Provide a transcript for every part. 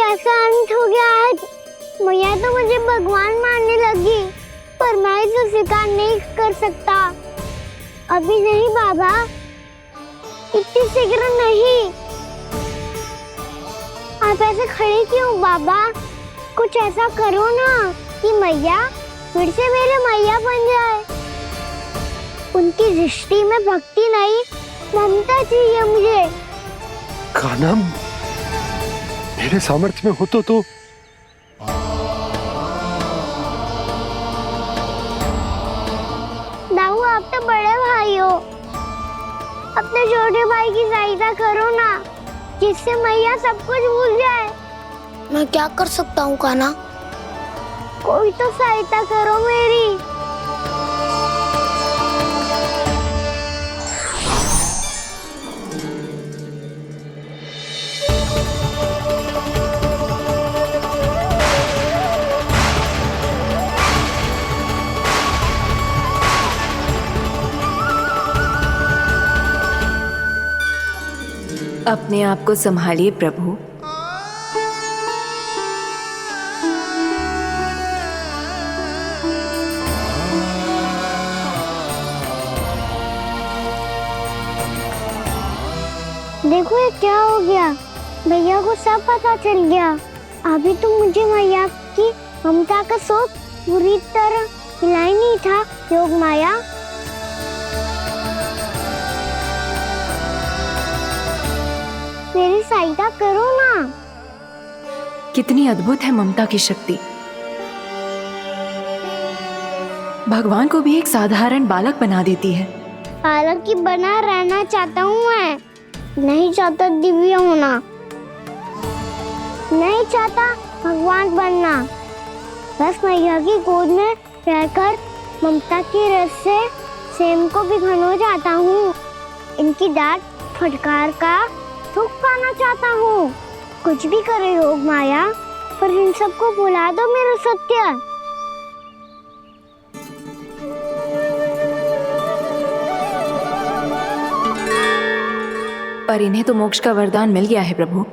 कैसा अंत हो गया आज। मैया तो मुझे भगवान मानने लगी, पर मैं इसे स्वीकार नहीं कर सकता। अभी नहीं बाबा, इतनी शीघ्र नहीं। आप ऐसे खड़े क्यों बाबा? कुछ ऐसा करो ना कि मैया फिर से मेरे मैया बन जाए। उनकी दृष्टि में भक्ति नहीं, ममता चाहिए मुझे। कान्हा, मेरे सामर्थ्य में हो तो दाऊ, आप तो बड़े भाई हो, अपने छोटे भाई की सहायता करो ना, जिससे मैया सब कुछ भूल जाए। मैं क्या कर सकता हूँ कान्हा? कोई तो सहायता करो मेरी। अपने आप को संभालिए प्रभु। देखो ये क्या हो गया, भैया को सब पता चल गया। अभी तो मुझे मैया की ममता का शौक बुरी तरह हिला ही नहीं था। योग माया, मेरी सहायता करो ना। कितनी अद्भुत है ममता की शक्ति। भगवान को भी एक साधारण बालक बना देती है। बालक की बना रहना चाहता हूँ मैं, नहीं चाहता दिव्य होना, नहीं चाहता भगवान बनना। बस मैया की गोद में रहकर ममता की रस से सेम को भी घनो चाहता हूँ। इनकी डांट फटकार का सुख पाना चाहता हूँ। कुछ भी करे योग माया, पर इन सबको भुला दो मेरा सत्य। पर इन्हें तो मोक्ष का वरदान मिल गया है प्रभु,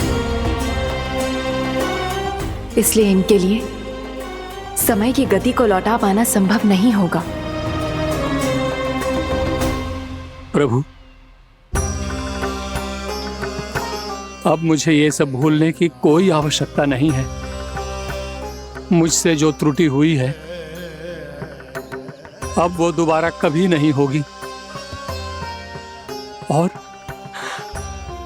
इसलिए इनके लिए समय की गति को लौटा पाना संभव नहीं होगा। प्रभु, अब मुझे ये सब भूलने की कोई आवश्यकता नहीं है। मुझसे जो त्रुटि हुई है अब वो दोबारा कभी नहीं होगी, और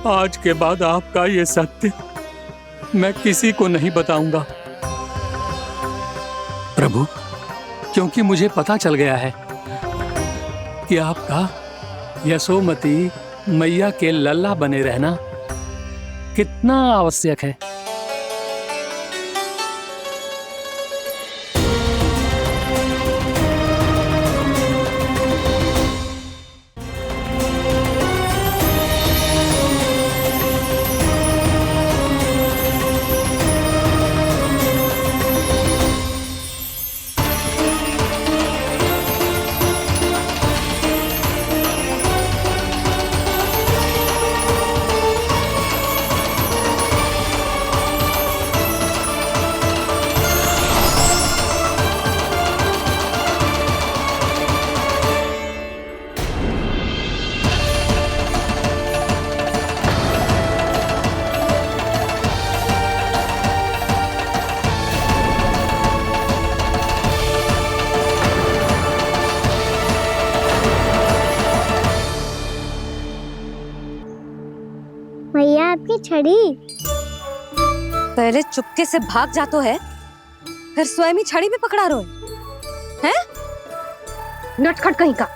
आज के बाद आपका ये सत्य मैं किसी को नहीं बताऊंगा प्रभु, क्योंकि मुझे पता चल गया है कि आपका यशोमती मैया के लल्ला बने रहना कितना आवश्यक है। मैया आपकी छड़ी। पहले चुपके से भाग जातो है, फिर स्वयं ही छड़ी भी पकड़ा रो है? नटखट कहीं का।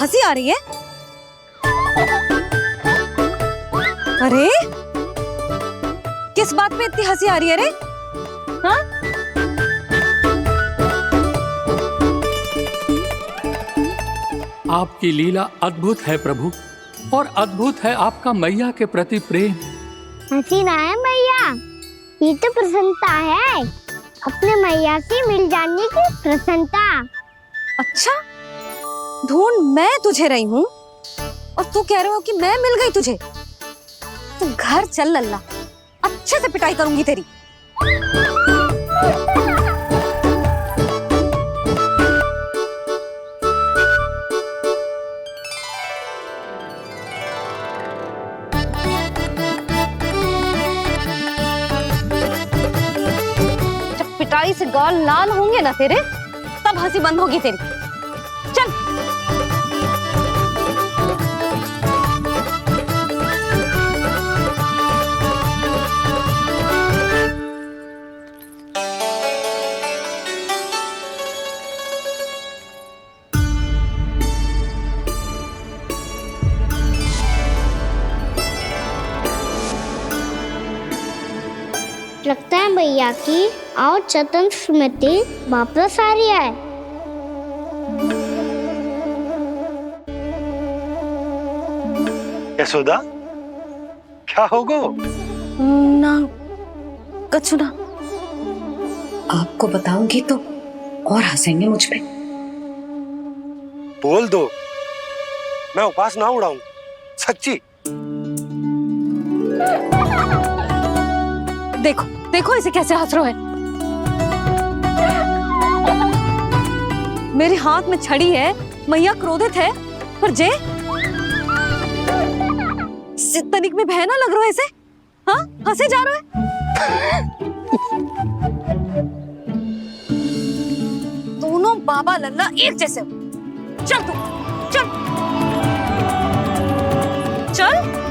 हंसी आ रही है? अरे किस बात पे इतनी हंसी आ रही है रे? हाँ? आपकी लीला अद्भुत है प्रभु, और अद्भुत है आपका मैया के प्रति प्रेम। हंसी ना है मैया, ये तो प्रसन्नता है, अपने मैया से मिल जाने की प्रसन्नता। अच्छा, ढूंढ मैं तुझे रही हूँ और तू कह रहे हो कि मैं मिल गई तुझे। तू घर चल लल्ला, अच्छे से पिटाई करूंगी तेरी। जब पिटाई से गाल लाल होंगे ना तेरे, तब हंसी बंद होगी तेरी। चल। लगता है भैया की और चतन स्मृति वापस आ रही है। यशोदा, क्या होगा? ना कछु ना। आपको बताऊंगी तो और हंसेंगे मुझ पे। बोल दो, मैं उपास ना उड़ाऊं, सच्ची। देखो देखो इसे कैसे हंस रहा है। मेरे हाथ में छड़ी है, मैया क्रोधित है, पर जे तनिक में भय ना लग रहा है इसे। हाँ, हंसे जा रहा है। दोनों बाबा लल्ला एक जैसे हो। चल तू, चल चल।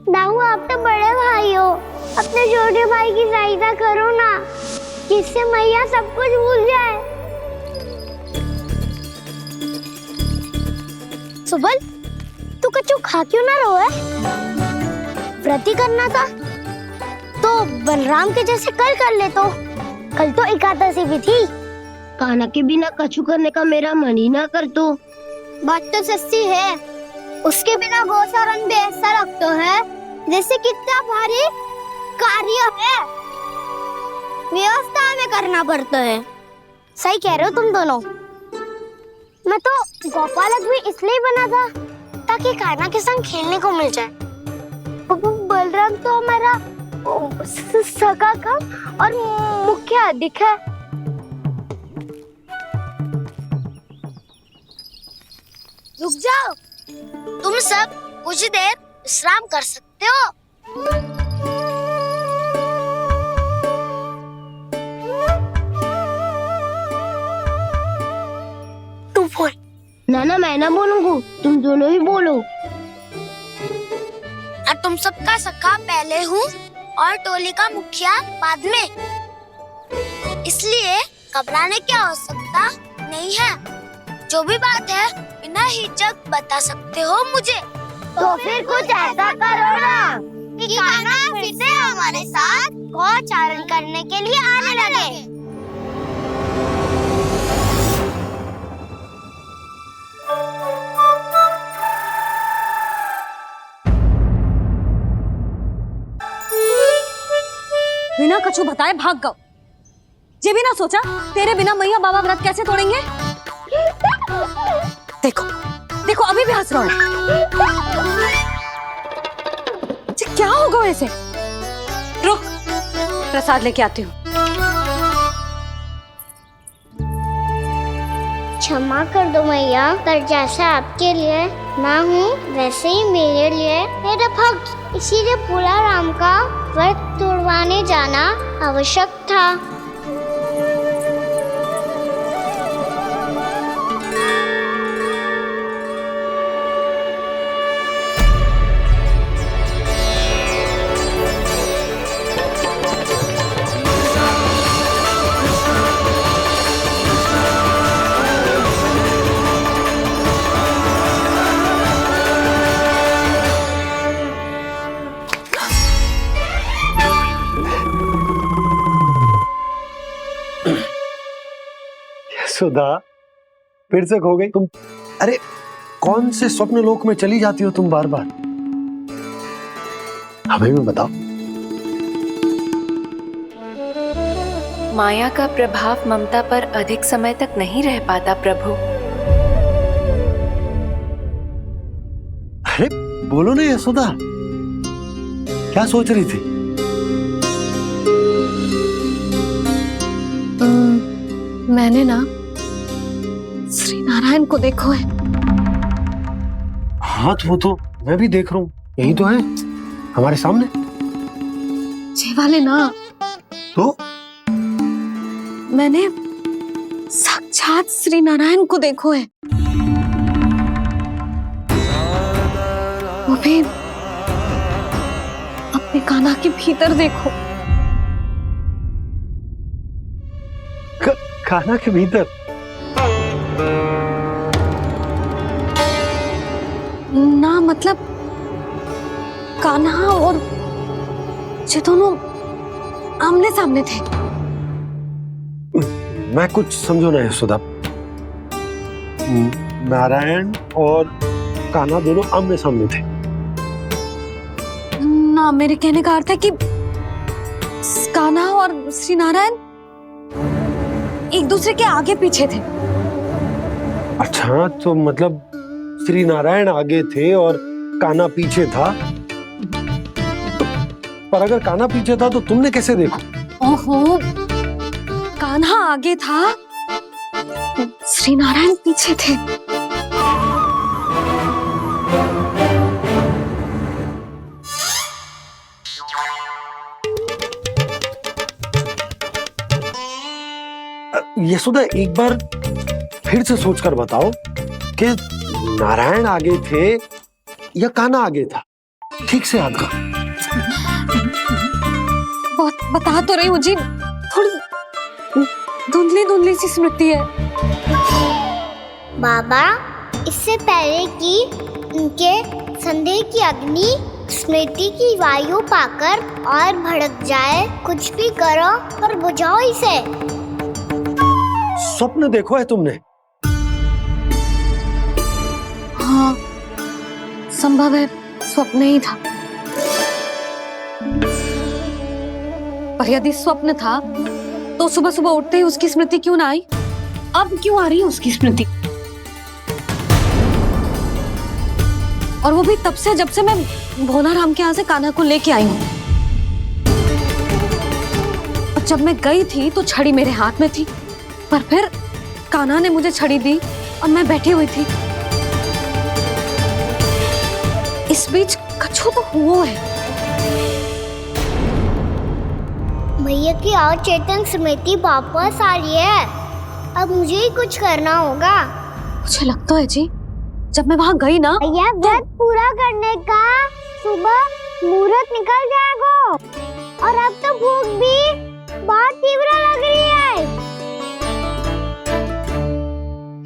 दाऊ, आप तो बड़े भाई हो, अपने छोटे भाई की सहायता करो ना, जिससे मैया सब कुछ भूल जाए। सुबल, तू कछु खा क्यों ना रहो है? व्रती करना था तो बलराम के जैसे कल कर ले। तो कल तो एकादशी भी थी। कान्हा के बिना कछु करने का मेरा मन ही ना कर। तो बात तो सच्ची है, उसके बिना गोचारण भी ऐसा लगता है जैसे कितना भारी कार्य है, व्यवस्था में करना पड़ता है। सही कह रहे हो तुम दोनों। मैं तो गोपालक भी इसलिए बना था ताकि कान्हा के संग खेलने को मिल जाए। बलराम तो हमारा सगा कम और मुख्य अधिक है। रुक जाओ, तुम सब कुछ देर विश्राम कर सकते हो। तू बोल। ना मैं ना बोलूंगा, तुम दोनों ही बोलो। और तुम सबका सखा पहले हूँ और टोली का मुखिया बाद में, इसलिए घबराने की आवश्यकता नहीं है। जो भी बात है बिना हिचक बता सकते हो मुझे। तो फिर कुछ ऐसा करो ना कि कान्हा फिर से हमारे साथ गोचारण करने के लिए आने लगे। बिना कछु बताए भाग गओ। ये भी ना सोचा तेरे बिना मैया बाबा व्रत कैसे तोड़ेंगे। देखो देखो अभी भी हंस रहा हूँ। क्या होगा ऐसे? रुक, प्रसाद लेके आती हूँ। क्षमा कर दो मैया, पर जैसा आपके लिए मैं हूँ वैसे ही मेरे लिए मेरा भक्त, इसीलिए भोला राम का व्रत तोड़वाने जाना आवश्यक था। सुधा, फिर से खो गई तुम। अरे कौन से स्वप्न लोक में चली जाती हो तुम बार बार? हमें भी बताओ। माया का प्रभाव ममता पर अधिक समय तक नहीं रह पाता प्रभु। अरे बोलो ना यशोदा, क्या सोच रही थी? मैंने ना श्री नारायण को देखो है। हाँ तो वो तो मैं भी देख रहा हूँ, यही तो है हमारे सामने। ये वाले ना, तो मैंने साक्षात श्री नारायण को देखो है, वो भी अपने कान्हा के भीतर देखो। कान्हा के भीतर? ना मतलब कान्हा और ये दोनों आमने सामने थे। मैं कुछ समझो ना यशोदा। नारायण और कान्हा दोनों आमने सामने थे? ना, मेरे कहने का अर्थ है कि कान्हा और श्री नारायण एक दूसरे के आगे पीछे थे। अच्छा, तो मतलब श्री नारायण आगे थे और कान्हा पीछे था। पर अगर कान्हा पीछे था तो तुमने कैसे देखा? ओहो, कान्हा आगे था, श्री नारायण पीछे थे। यशोदा, एक बार फिर से सोचकर बताओ कि नारायण आगे थे या कान्हा आगे था? ठीक से याद कर। बहुत बता तो रही हूँ जी, थोड़ी धुंधली धुंधली सी स्मृति है। बाबा, इससे पहले कि उनके संदेह की अग्नि स्मृति की वायु पाकर और भड़क जाए, कुछ भी करो पर बुझाओ इसे। स्वप्न देखो है तुमने? हाँ, संभव है स्वप्न ही था। पर यदि स्वप्न था तो सुबह सुबह उठते ही उसकी स्मृति क्यों ना आई? अब क्यों आ रही है उसकी स्मृति? और वो भी तब से जब से मैं भोलाराम के यहाँ से कान्हा को लेके आई हूँ। और जब मैं गई थी तो छड़ी मेरे हाथ में थी, पर फिर कान्हा ने मुझे छड़ी दी और मैं बैठी हुई थी। इस बीच कछु तो हुआ है। भैया की अचेतन स्मृति वापस आ रही है। अब मुझे ही कुछ करना होगा। मुझे लगता है जी, जब मैं वहाँ गई ना, भैया व्रत पूरा करने का सुबह मुहूर्त निकल जाएगा और अब तो भूख भी बहुत तीव्र लग रही है।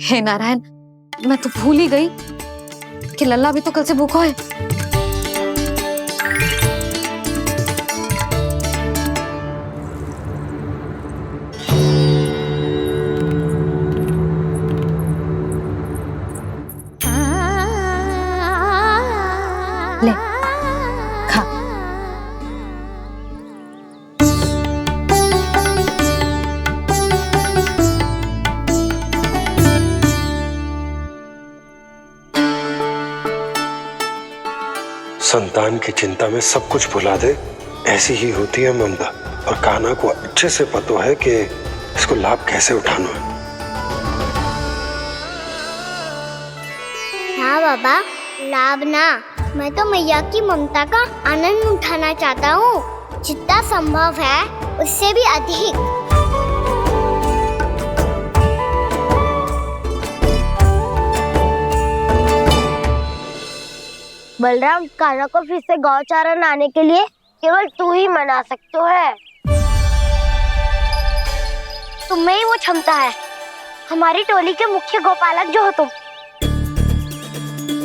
हे नारायण, मैं तो भूल ही गई कि लल्ला भी तो कल से भूखा है। ले, खा। संतान की चिंता में सब कुछ भुला दे, ऐसी ही होती है ममता। और कान्हा को अच्छे से पता है कि इसको लाभ कैसे उठाना है। हाँ बाबा, लाभ ना, मैं तो मैया की ममता का आनंद उठाना चाहता हूँ, जितना संभव है उससे भी अधिक। बलराम, कान्हा को फिर से गौचारा लाने के लिए केवल तू ही मना सकते है। तुम्हें ही वो क्षमता है, हमारी टोली के मुख्य गोपालक जो हो तुम।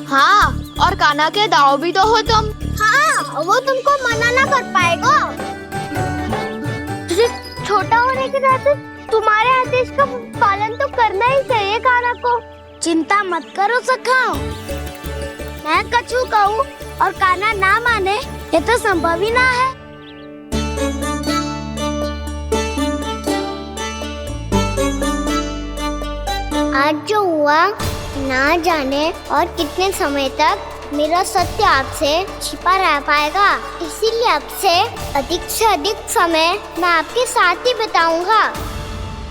हाँ, और कान्हा के दाव भी तो हो तुम। हाँ, वो तुमको मना ना कर पाएगा। तुझे छोटा होने के नाते तुम्हारे आदेश का पालन तो करना ही चाहिए कान्हा को। चिंता मत करो सखा, मैं कछु कहूँ और कान्हा ना माने, ये तो संभव ही ना है। आज जो हुआ ना जाने और कितने समय तक मेरा सत्य आपसे छिपा रह पाएगा, इसीलिए अब से अधिक समय मैं आपके साथ ही बिताऊंगा।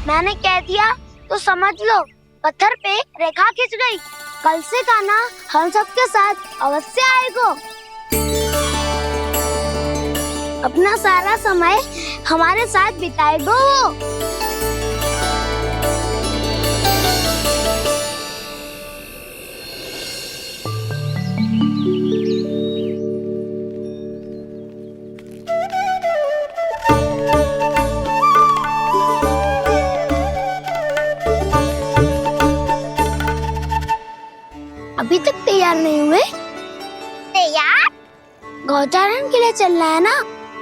मैंने कह दिया तो समझ लो, पत्थर पे रेखा खिंच गई। कल से कान्हा हम सबके साथ अवश्य आएगा। अपना सारा समय हमारे साथ बिताएगा वो। अभी तक तैयार नहीं हुए? तैयार? गौचारण के लिए चलना है ना,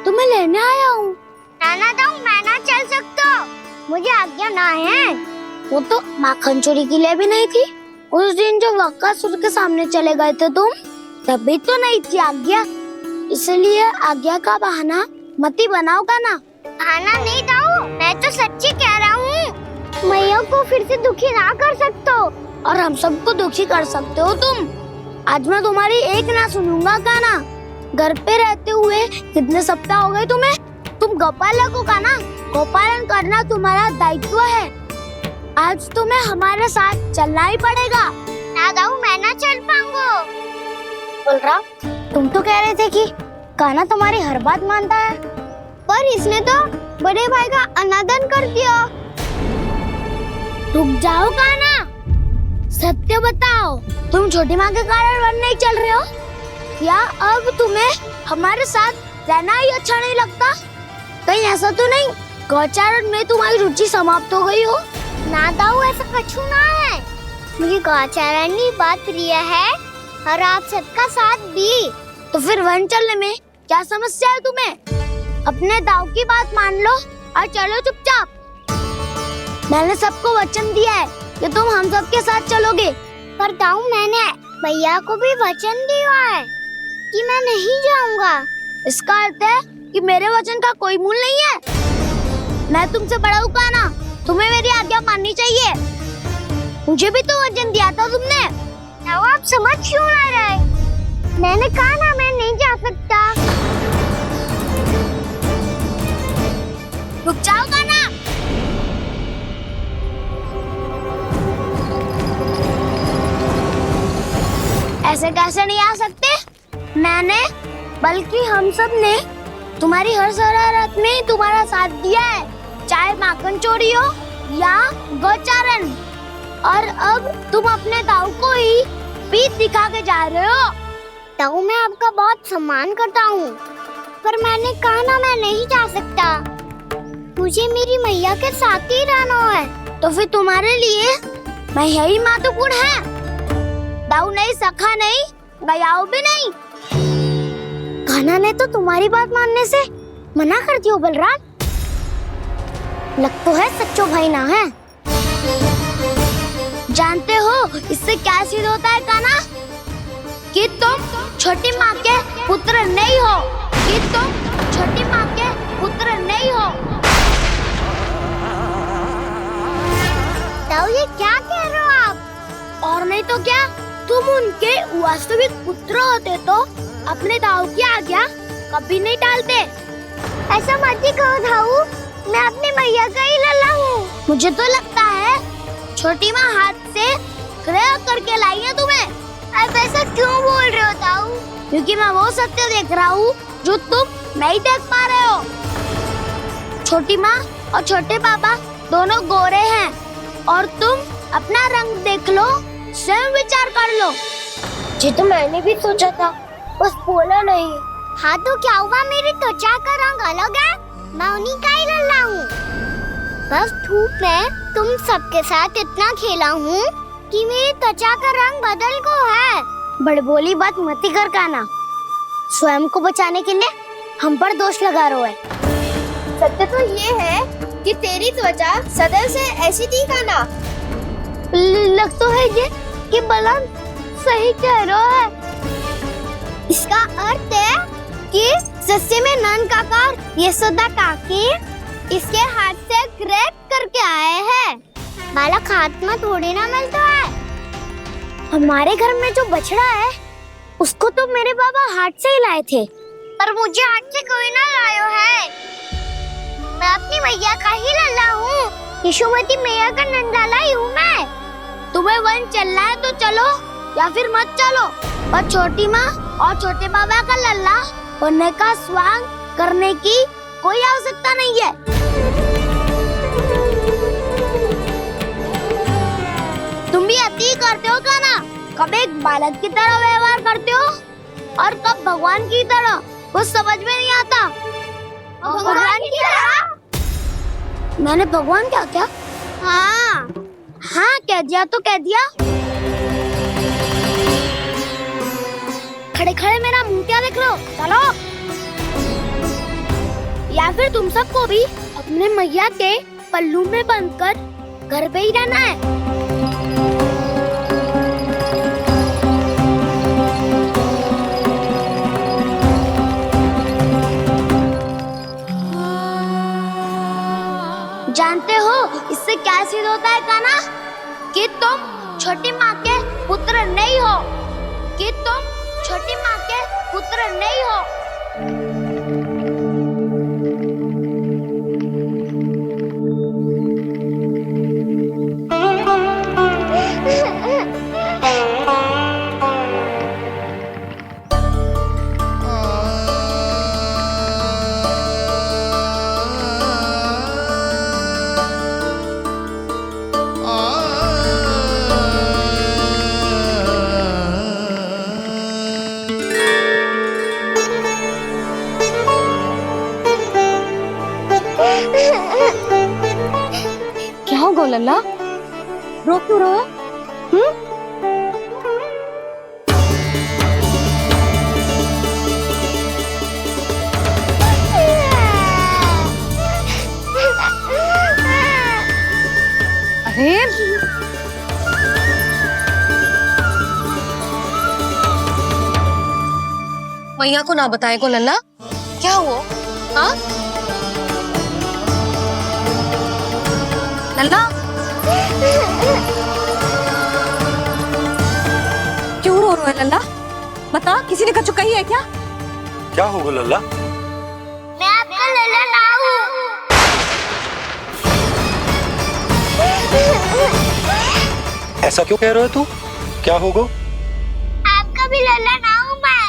तुम्हें लेने आया हूँ। नाना दाऊ, मैं ना चल सकता, मुझे आज्ञा ना है। वो तो माखन चोरी के लिए भी नहीं थी। उस दिन जो वक्कासुर के सामने चले गए थे तुम, तभी तो नहीं थी आज्ञा। इसलिए आज्ञा का बहाना मत ही बनाओगा ना। बहाना नहीं दाऊ, मैं तो सच्ची कह रहा हूँ। मैया को फिर से दुखी ना कर सकते हो, और हम सबको दुखी कर सकते हो तुम। आज मैं तुम्हारी एक ना सुनूंगा कान्हा। घर पे रहते हुए कितने सप्ताह हो गए तुम्हें? तुम गोपालक हो कान्हा, गोपालन करना तुम्हारा दायित्व है। आज तुम्हें हमारे साथ चलना ही पड़ेगा। ना दाऊ, मैं ना चल पाऊंगा। बोल रहा, तुम तो कह रहे थे कि कान्हा तुम्हारी हर बात मानता है, पर इसने तो बड़े भाई का अनादर कर दिया। रुक जाओ कान्हा, सत्य बताओ, तुम छोटी माँ के कारण वन नहीं चल रहे हो, या अब तुम्हें हमारे साथ रहना ही अच्छा नहीं लगता? कहीं ऐसा तो नहीं गौचारण में तुम्हारी रुचि समाप्त हो गई हो? ना दाऊ, ऐसा कुछ ना है। मुझे गौचारण की बात प्रिय है, और आप सबका साथ भी। तो फिर वन चलने में क्या समस्या है तुम्हें? अपने दाऊ की बात मान लो और चलो चुपचाप। मैंने सबको वचन दिया है कि तुम हम सबके साथ चलोगे। पर दाऊ, मैंने भैया को भी वचन दिया है कि मैं नहीं जाऊंगा। इसका अर्थ है कि मेरे वचन का कोई मूल नहीं है। मैं तुमसे बड़ा हूँ कान्हा, तुम्हें मेरी आज्ञा माननी चाहिए। मुझे भी तो वचन दिया था तुमने। दाऊ, आप समझ क्यों आ रहे? मैंने कहा ना, मैं नहीं जा सकता। रुक जाओ कान्हा। ऐसे कैसे नहीं आ सकते? मैंने, बल्कि हम सब ने तुम्हारी हर शरारत में तुम्हारा साथ दिया है, चाहे माखन चोरी हो या गौचारण। और अब तुम अपने दाऊ को ही पीठ दिखा के जा रहे हो। दाऊ, मैं आपका बहुत सम्मान करता हूँ, पर मैंने कहा ना, मैं नहीं जा सकता। मुझे मेरी मैया के साथ ही रहना है। तो फिर तुम्हारे लिए मैं यही महत्वपूर्ण है। दाऊ नहीं, सखा नहीं, गयाऊ भी नहीं। कान्हा ने तो तुम्हारी बात मानने से मना कर दिया बलराम। लग तो है सच्चो भाई ना है। जानते हो इससे क्या सिद्ध होता है कान्हा? कि तुम छोटी माँ के पुत्र नहीं हो, कि तुम छोटी माँ के पुत्र नहीं हो। दाऊ, ये क्या कह रहे हो आप? और नहीं तो क्या, तुम उनके वास्तविक पुत्र होते तो अपने दाऊ की आज्ञा कभी नहीं टालते। ऐसा मत ही कहो दाऊ, मैं अपनी मैया का ही लल्ला हूँ। मुझे तो लगता है छोटी माँ हाथ से ग्रह करके लाई है तुम्हें। अब ऐसा क्यों बोल रहे हो दाऊ? क्योंकि मैं वो सत्य देख रहा हूँ जो तुम नहीं देख पा रहे हो। छोटी माँ और छोटे पापा दोनों गोरे हैं, और तुम अपना रंग देख लो, स्वयं विचार कर लो। जी तो मैंने भी सोचा था, बस बोला नहीं। हाँ तो क्या हुआ, मेरी त्वचा का रंग अलग है, मैं उन्हीं का ही लल्ला हूँ। बस धूप में तुम सबके साथ इतना खेला हूँ कि मेरी त्वचा का रंग बदल को है। बड़बोली बात मत ही कर कान्हा, स्वयं को बचाने के लिए हम पर दोष लगा रहे है। सत्य तो ये है कि तेरी त्वचा सदैव से ऐसी थी कान्हा। लग तो है ये कि बलराम सही कह रहा है। इसका अर्थ है कि सस्ते में नन काका यशोदा काकी इसके हाथ से ग्रेप करके आए हैं। बालक हाथ में थोड़ी ना मिलता है। हमारे घर में जो बछड़ा है उसको तो मेरे बाबा हाथ से ही लाए थे, पर मुझे हाथ से कोई ना लायो है। मैं अपनी मैया का ही लल्ला हूँ। यशोमती मैया का नंदलाला ही हूँ मैं। तुम्हें वन चलना है तो चलो या फिर मत चलो, पर छोटी माँ और छोटे बाबा का लल्ला बनने का स्वांग करने की कोई आवश्यकता नहीं है। तुम भी अति करते हो क्या ना? कब एक बालक की तरह व्यवहार करते हो और कब भगवान की तरह, कुछ समझ में नहीं आता। भगवान की तरह? मैंने भगवान क्या क्या? हाँ हाँ कह दिया तो कह दिया। खड़े खड़े मेरा मुंह क्या देख रहे हो? चलो। या फिर तुम सबको भी अपने मैया के पल्लू में बंधकर घर पे ही रहना है। जानते हो इससे क्या सिद्ध होता है काना? कि तुम छोटी माँ के पुत्र नहीं हो, कि तुम छोटी माँ के पुत्र नहीं हो। क्या हो गो लल्ला, रो क्यों रहो? अरे मैया को ना बताए को लल्ला, क्या हुआ? हाँ लल्ला, क्यों रो रहे हो लल्ला? बता, किसी ने कछु कही है क्या? क्या होगा लल्ला? मैं आपका लल्ला ना हूँ। ऐसा क्यों कह रहे हो तू? क्या होगा? आपका भी लल्ला ना हूँ मैं।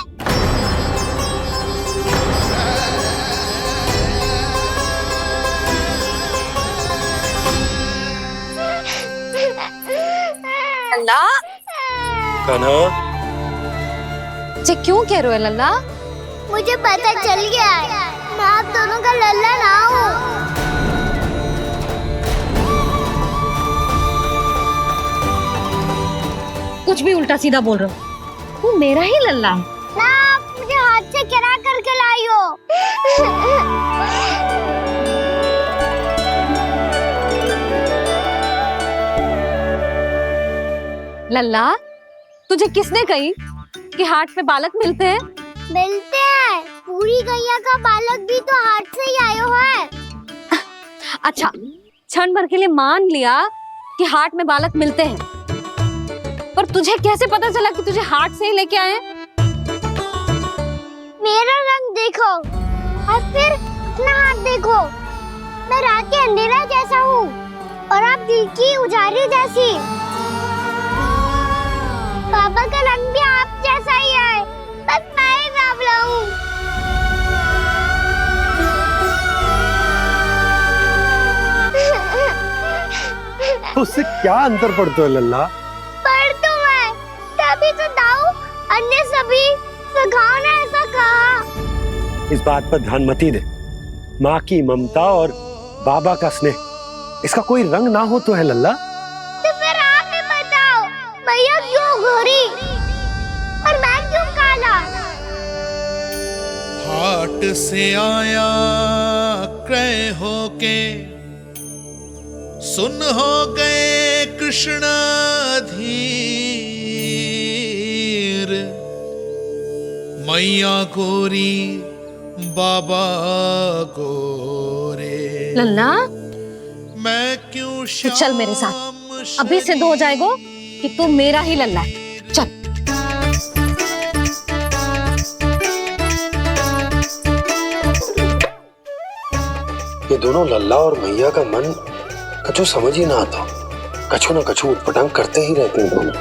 लल्ला, कान्हा, जी क्यों कह रहे हो लल्ला? मुझे पता चल गया है, मैं आप दोनों का लल्ला ना हूँ। कुछ भी उल्टा सीधा बोल रहे हो, तू मेरा ही लल्ला है। ना आप मुझे हाथ से गिरा करके लाई हो। लल्ला, तुझे किसने कही कि हाट पे बालक मिलते हैं? मिलते हैं, पूरी गैया का बालक भी तो हाट से ही आयो है। अच्छा, क्षण भर के लिए मान लिया कि हाट में बालक मिलते हैं, पर तुझे कैसे पता चला कि तुझे हाट से ही लेके आए? मेरा रंग देखो और फिर अपना हाथ देखो। मैं रात के अंधेरा जैसा हूँ और आप दिल की उजारी जैसी। पापा का रंग भी आप जैसा ही है, बस मैं ही बावला हूँ। उससे क्या अंतर पड़ता है लल्ला? पर तो मैं तभी तो दाऊ अन्य सभी सखाओ ने ऐसा कहा। इस बात पर ध्यान मत ही दे। माँ की ममता और बाबा का स्नेह, इसका कोई रंग ना हो तो है लल्ला। तो फिर आप ही बताओ, भैया क्यों गोरी और मैं क्यों काला? हाट से आया क्रय होके, सुन हो गए कृष्ण धीर, मैया गोरी बाबा गोरे। लल्ला, मैं क्यों तू चल मेरे साथ, अभी सिद्ध हो जाएगा कि तू मेरा ही लल्ला है। चल। ये दोनों लल्ला और मैया का मन कछु समझ ही ना आता, कछु ना कछु उटपटांग करते ही रहते हैं दोनों।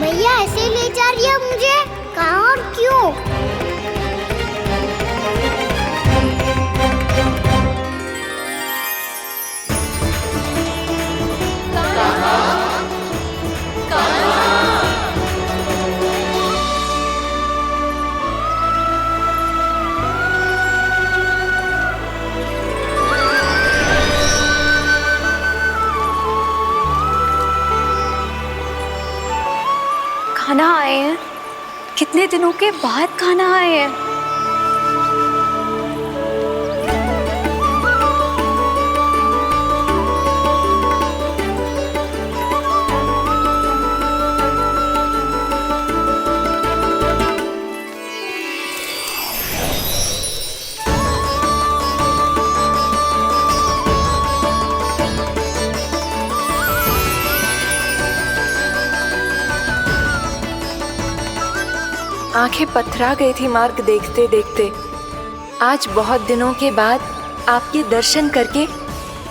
भैया ऐसे ले जा रही है मुझे, कहाँ और क्यों? खाना आए हैं, कितने दिनों के बाद खाना आए हैं। आंखें पथरा गई थी मार्ग देखते देखते। आज बहुत दिनों के बाद आपके दर्शन करके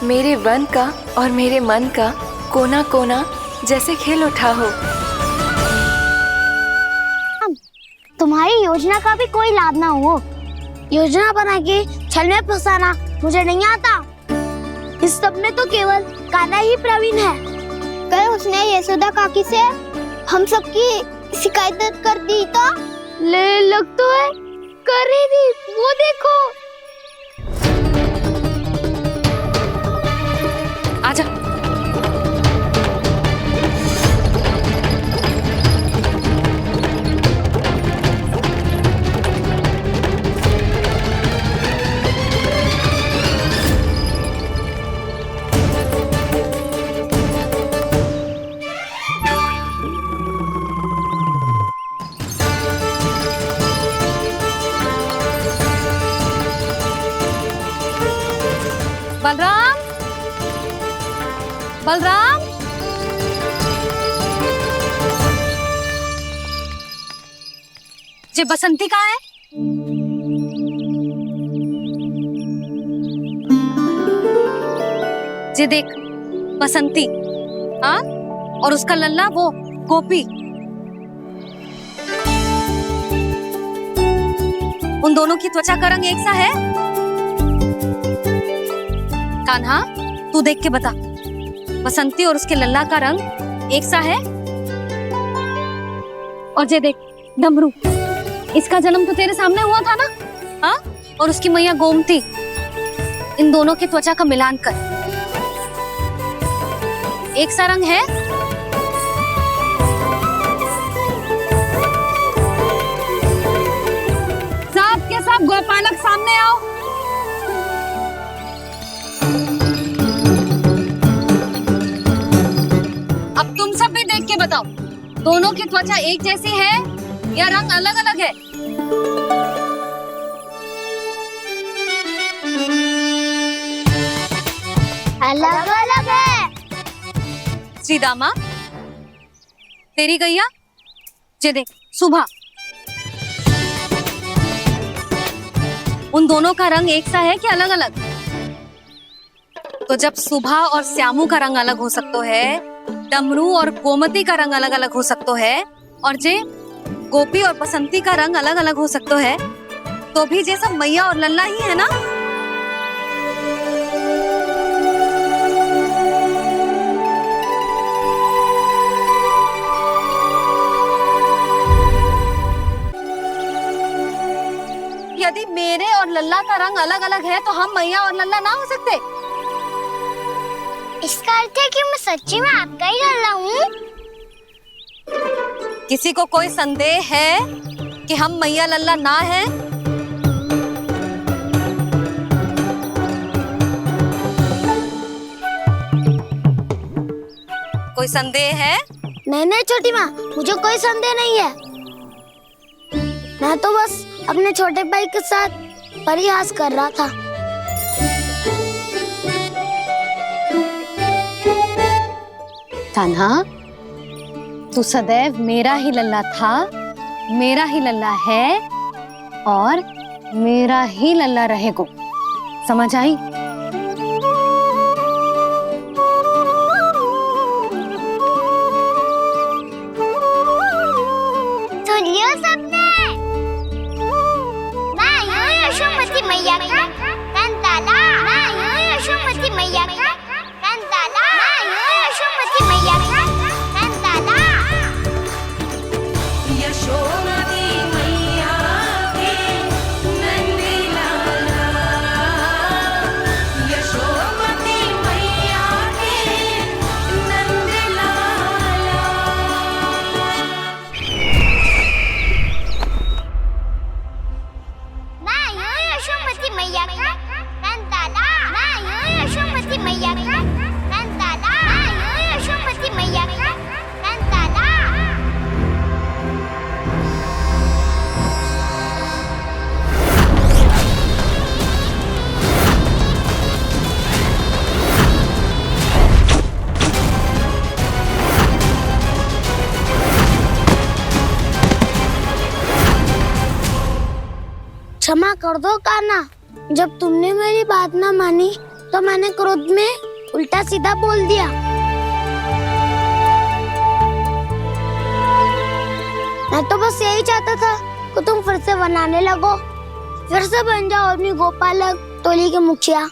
मेरे वन का और मेरे मन का कोना कोना जैसे खिल उठा हो। तुम्हारी योजना का भी कोई लाभ ना हो। योजना बना के छल में फंसाना मुझे नहीं आता। इस सब में तो केवल कान्हा ही प्रवीण है। कल उसने यशोदा काकी से हम सबकी शिकायत कर दी तो लग तो है कर रही थी, वो देखो। आजा। बलराम, बलराम, ये बसंती कहाँ है? ये देख बसंती, हाँ, और उसका लल्ला वो गोपी। उन दोनों की त्वचा का रंग एक सा है? कान्हा, तू देख के बता, बसंती और उसके लल्ला का रंग एक सा है? और ये देख डमरू, इसका जन्म तो तेरे सामने हुआ था ना, हाँ? और उसकी मैया गोमती, इन दोनों की त्वचा का मिलान कर एक सा रंग है? सब के सब गोपालक सामने आओ। अब तुम सब भी देख के बताओ, दोनों की त्वचा एक जैसी है या रंग अलग अलग है? अलग अलग है। श्रीदामा, तेरी गैया, ये देख सुभा, उन दोनों का रंग एक सा है कि अलग अलग? तो जब सुभा और श्यामू का रंग अलग हो सकता है, डमरू और गोमती का रंग अलग अलग हो सकता है, और जे गोपी और बसंती का रंग अलग अलग हो सकता है, तो भी जे सब मैया और लल्ला ही है ना? यदि मेरे और लल्ला का रंग अलग अलग है तो हम मैया और लल्ला ना हो सकते? इसका अर्थ है कि मैं सच्ची में आपका ही लल्ला हूँ? किसी को कोई संदेह है कि हम मैया लल्ला ना हैं? कोई संदेह है? नहीं नहीं छोटी माँ, मुझे कोई संदेह नहीं है। मैं तो बस अपने छोटे भाई के साथ परिहास कर रहा था। कान्हा, तू सदैव मेरा ही लल्ला था, मेरा ही लल्ला है और मेरा ही लल्ला रहेगो। समझ आई? सुन लियो सबने, मैं हूँ यशोमती मैया का कंताला, मैं हूँ यशोमती मैया का कंताला, मैं हूँ यशोमती मैया का कंताला। यशोमती मैया के नंदी लाला, यशोमती मैया के नंदी लाला। मैं हूँ यशोमती मैया का कंताला, मैं हूँ यशोमती मैया का कंताला, मैं हूँ यशोमती मैया का कंताला। क्षमा कर दो कान्हा, जब तुमने मेरी बात ना मानी तो मैंने क्रोध में उल्टा सीधा बोल दिया। मैं तो बस यही चाहता था कि तुम फिर से बनाने लगो, फिर से बन जाओ अपनी गोपालक टोली के मुखिया।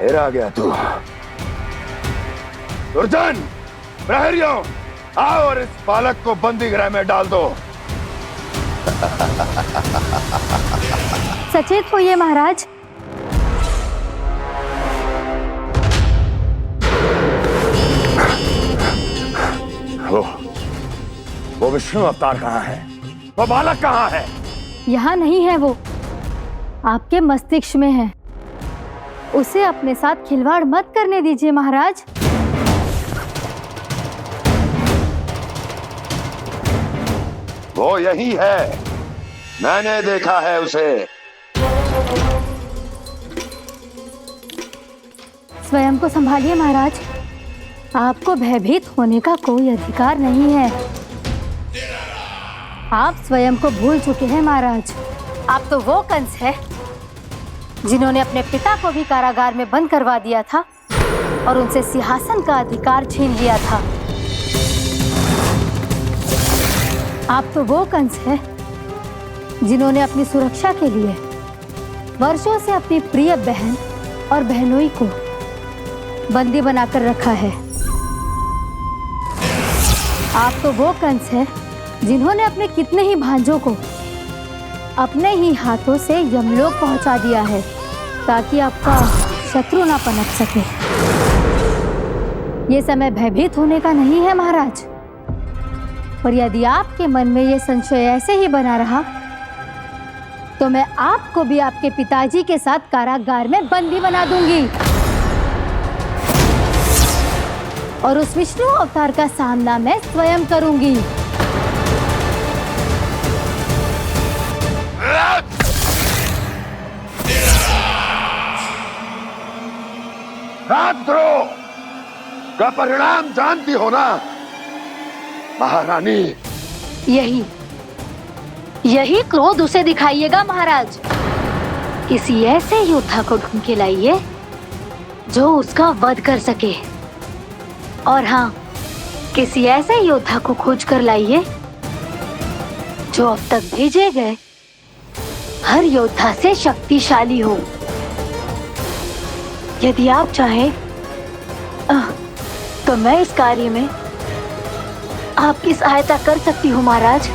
फिर आ गया तू। दुर्जन, प्रहरियों, आओ और इस बालक को बंदी गृह में डाल दो। सचेत होइए महाराज। वो विष्णु अवतार कहाँ है? वो बालक कहाँ है? यहाँ नहीं है वो, आपके मस्तिष्क में है। उसे अपने साथ खिलवाड़ मत करने दीजिए महाराज। वो यही है, मैंने देखा है उसे। स्वयं को संभालिए महाराज, आपको भयभीत होने का कोई अधिकार नहीं है। आप स्वयं को भूल चुके हैं महाराज। आप तो वो कंस है जिन्होंने अपने पिता को भी कारागार में बंद करवा दिया था और उनसे सिंहासन का अधिकार छीन लिया था। आप तो वो कंस है जिन्होंने अपनी सुरक्षा के लिए वर्षों से अपनी प्रिय बहन और बहनोई को बंदी बनाकर रखा है। आप तो वो कंस है जिन्होंने अपने कितने ही भांजों को अपने ही हाथों से यमलोक पहुंचा दिया है ताकि आपका शत्रु ना पनप सके। ये समय भयभीत होने का नहीं है महाराज, और यदि आपके मन में ये संशय ऐसे ही बना रहा तो मैं आपको भी आपके पिताजी के साथ कारागार में बंदी बना दूंगी और उस विष्णु अवतार का सामना मैं स्वयं करूंगी। राजद्रोह का परिणाम जानती हो ना महारानी? यही क्रोध उसे दिखाइएगा महाराज। किसी ऐसे योद्धा को ढूंढ के लाइए जो उसका वध कर सके, और हाँ, किसी ऐसे योद्धा को खोज कर लाइए जो अब तक भेजे गए हर योद्धा से शक्तिशाली हो। यदि आप चाहें तो मैं इस कार्य में आपकी सहायता कर सकती हूँ महाराज।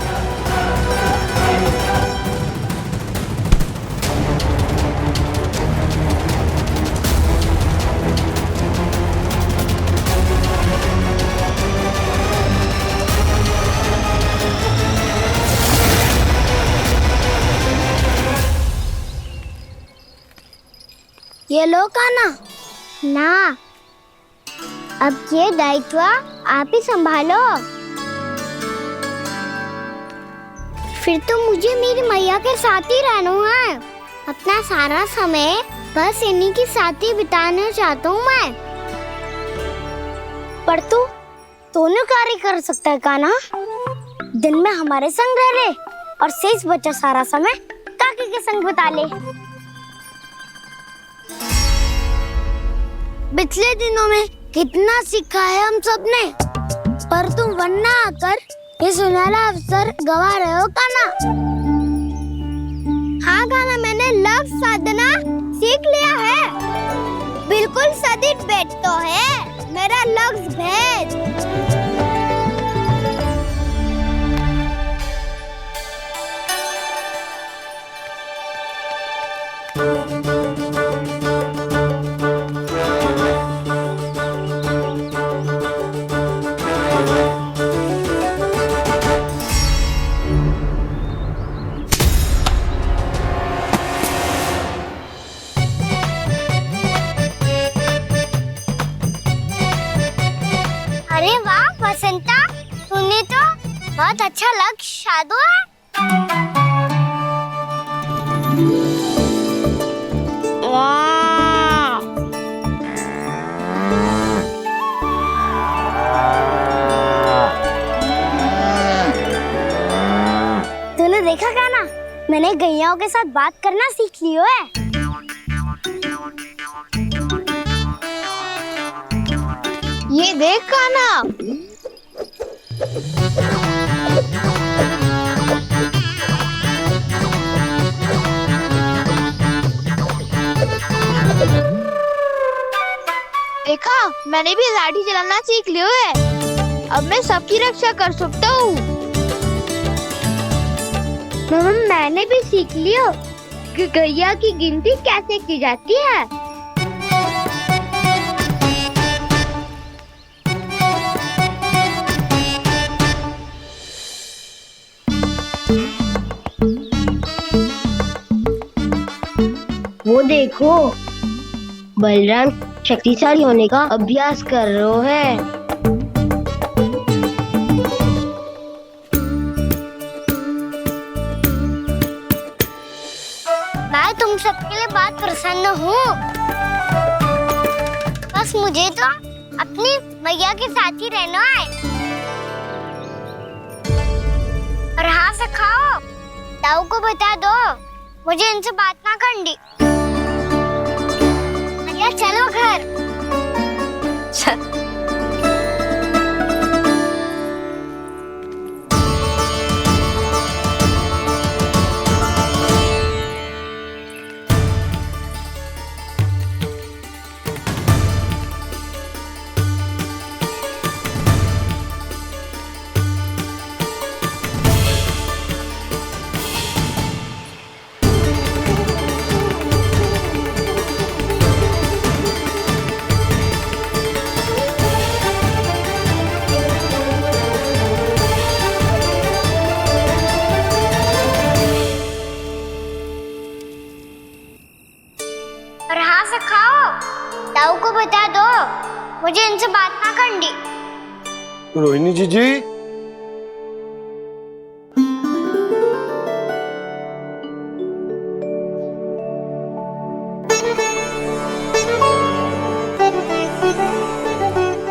ये लो कान्हा। ना, अब ये दायित्व आप ही संभालो। फिर तो मुझे मेरी मैया के साथ ही रहना है। अपना सारा समय बस इन्हीं के साथ ही बिताना चाहता हूँ मैं। पर तू दोनों कार्य कर सकता है कान्हा। दिन में हमारे संग रह ले और शेष बचा सारा समय काकी के संग बिता ले। पिछले दिनों में कितना सीखा है हम सबने, पर तुम वरना आकर ये सुनहरा अवसर गवा रहे हो कान्हा। हाँ कान्हा, मैंने लक्ष्य साधना सीख लिया है। बिल्कुल सदित भेद तो है मेरा लक्ष्य भेद। अरे वाह वसंता, तूने तो बहुत अच्छा लक्ष्य साधा है। वाह, तूने देखा कान्हा, मैंने गैयाओं के साथ बात करना सीख लियो है। ये देख कान्हा, देखा, मैंने भी लाठी चलाना सीख लिया है। अब मैं सबकी रक्षा कर सकता हूँ। मैंने भी सीख लिया कि गैया की गिनती कैसे की जाती है। वो देखो, बलराम शक्तिशाली होने का अभ्यास कर रहे हैं। मैं तुम सबके लिए बहुत प्रसन्न हूँ। बस मुझे तो अपनी मैया के साथ ही रहना है। और हाँ से खाओ, ताऊ को बता दो मुझे इनसे बात ना करनी। मैया चलो घर। चल। और हाँ से खाओ, ताऊ को बता दो मुझे इनसे बात ना करनी। रोहिणी जी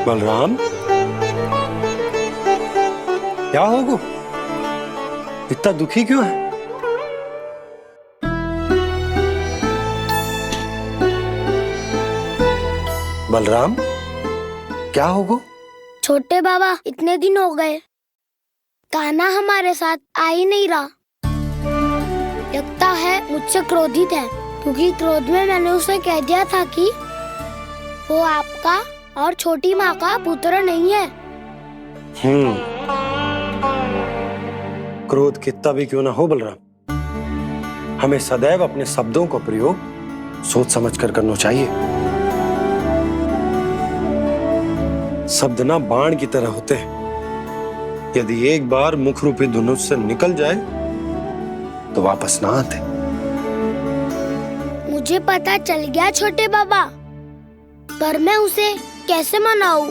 बलराम, क्या होगा? इतना दुखी क्यों है? बलराम, क्या होगा? छोटे बाबा, इतने दिन हो गए कान्हा हमारे साथ आ ही नहीं रहा। लगता है मुझसे क्रोधित है, क्योंकि क्रोध में मैंने उसे कह दिया था कि वो आपका और छोटी माँ का पुत्र नहीं है। क्रोध कितना भी क्यों ना हो बलराम, हमें सदैव अपने शब्दों का प्रयोग सोच समझ कर करना चाहिए। शब्द ना बाण की तरह होते हैं, यदि एक बार मुख रूपी धनुष से निकल जाए तो वापस ना आते। मुझे पता चल गया छोटे बाबा, पर मैं उसे कैसे मनाऊं?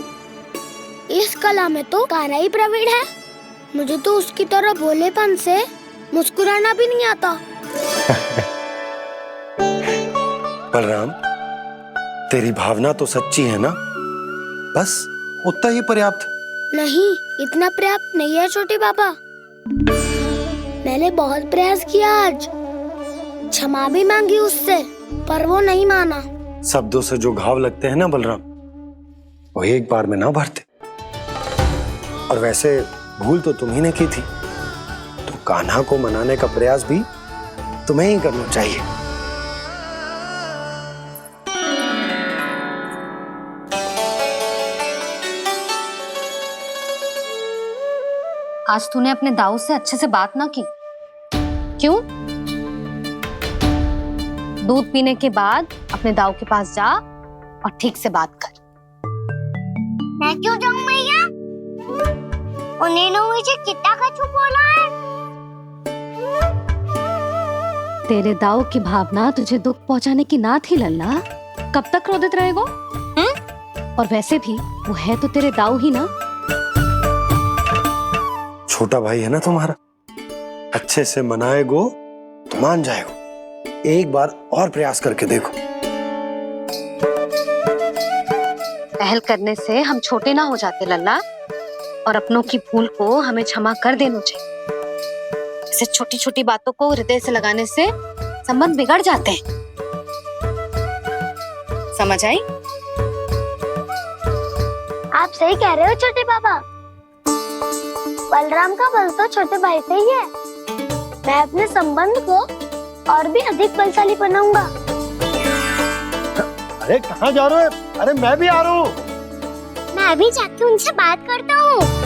इस कला में तो कान्हा ही प्रवीण है। मुझे तो उसकी तरह भोलेपन से मुस्कुराना भी नहीं आता। बलराम, तेरी भावना तो सच्ची है ना? बस उतना ही पर्याप्त। नहीं, इतना पर्याप्त नहीं है छोटे पापा। मैंने बहुत प्रयास किया आज, क्षमा भी मांगी उससे, पर वो नहीं माना। शब्दों से जो घाव लगते हैं ना बलराम, वो एक बार में ना भरते। और वैसे भूल तो तुम्ही ने की थी, तो कान्हा को मनाने का प्रयास भी तुम्हें ही करना चाहिए। आज तूने अपने दाऊ से अच्छे से बात ना की, क्यों? दूध पीने के बाद अपने दाऊ के पास जा और ठीक से बात कर। मैं क्यों जाऊं भैया? उन्होंने मुझे कितना कछु बोला है। तेरे दाऊ की भावना तुझे दुख पहुंचाने की ना थी लल्ला। कब तक क्रोधित रहेगो? और वैसे भी वो है तो तेरे दाऊ ही ना। छोटा भाई है ना तुम्हारा, अच्छे से मनाएगो तो मान जाएगो। एक बार और प्रयास करके देखो। पहल करने से हम छोटे ना हो जाते लल्ला, और अपनों की भूल को हमें क्षमा कर देना चाहिए। ऐसे छोटी छोटी बातों को हृदय से लगाने से संबंध बिगड़ जाते हैं। समझ आई? आप सही कह रहे हो छोटे पापा। बलराम का बल तो छोटे भाई से ही है। मैं अपने संबंध को और भी अधिक बलशाली बनाऊंगा। अरे कहाँ जा रहे हो? अरे मैं भी आ रहा हूँ। मैं अभी जाके उनसे बात करता हूँ।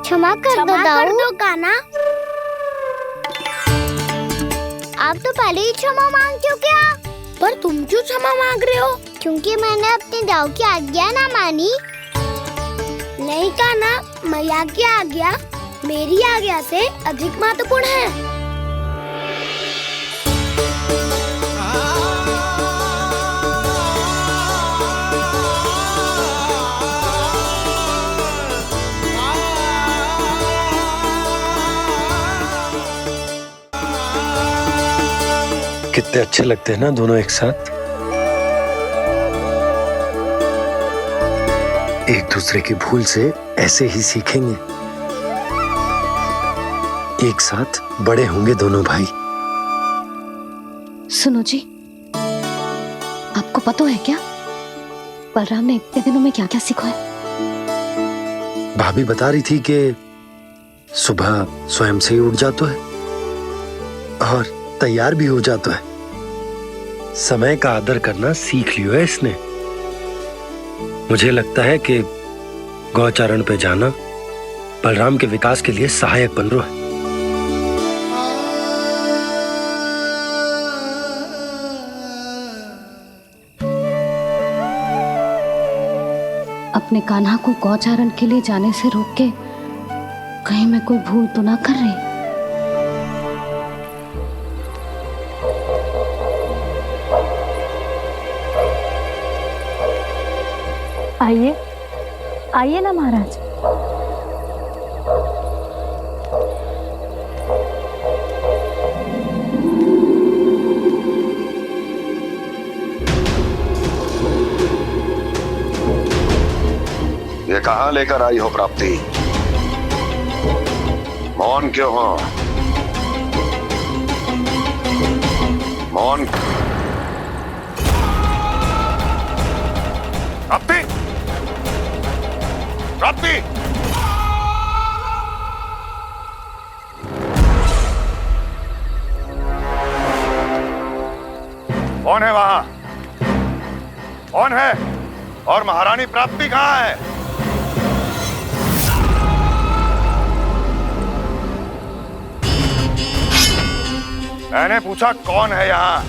क्षमा कर दो कान्हा। आप तो पहले ही क्षमा मांगते हो क्या? पर तुम क्यों क्षमा मांग रहे हो? क्योंकि मैंने अपने दाऊ की आज्ञा ना मानी। नहीं कान्हा, मैया की आज्ञा मेरी आज्ञा से अधिक महत्वपूर्ण है। कितने अच्छे लगते हैं ना दोनों एक साथ। एक दूसरे की भूल से ऐसे ही सीखेंगे। एक साथ बड़े होंगे दोनों भाई। सुनो जी, आपको पता है क्या बलराम ने इतने दिनों में क्या क्या सीखा है? भाभी बता रही थी कि सुबह स्वयं से ही उठ जाता है और तैयार भी हो जाता है। समय का आदर करना सीख लियो है इसने। मुझे लगता है कि गौचारण पे जाना बलराम के विकास के लिए सहायक बन रहा है। अपने कान्हा को गौचारण के लिए जाने से रोक के कहीं मैं कोई भूल तो ना कर रही? आइए आइए ना महाराज। ये कहाँ लेकर आई हो प्राप्ति? मौन क्यों हो? मौन। प्राप्ति, प्राप्ति, कौन है वहां? कौन है? और महारानी प्राप्ति कहाँ है? मैंने पूछा कौन है यहाँ?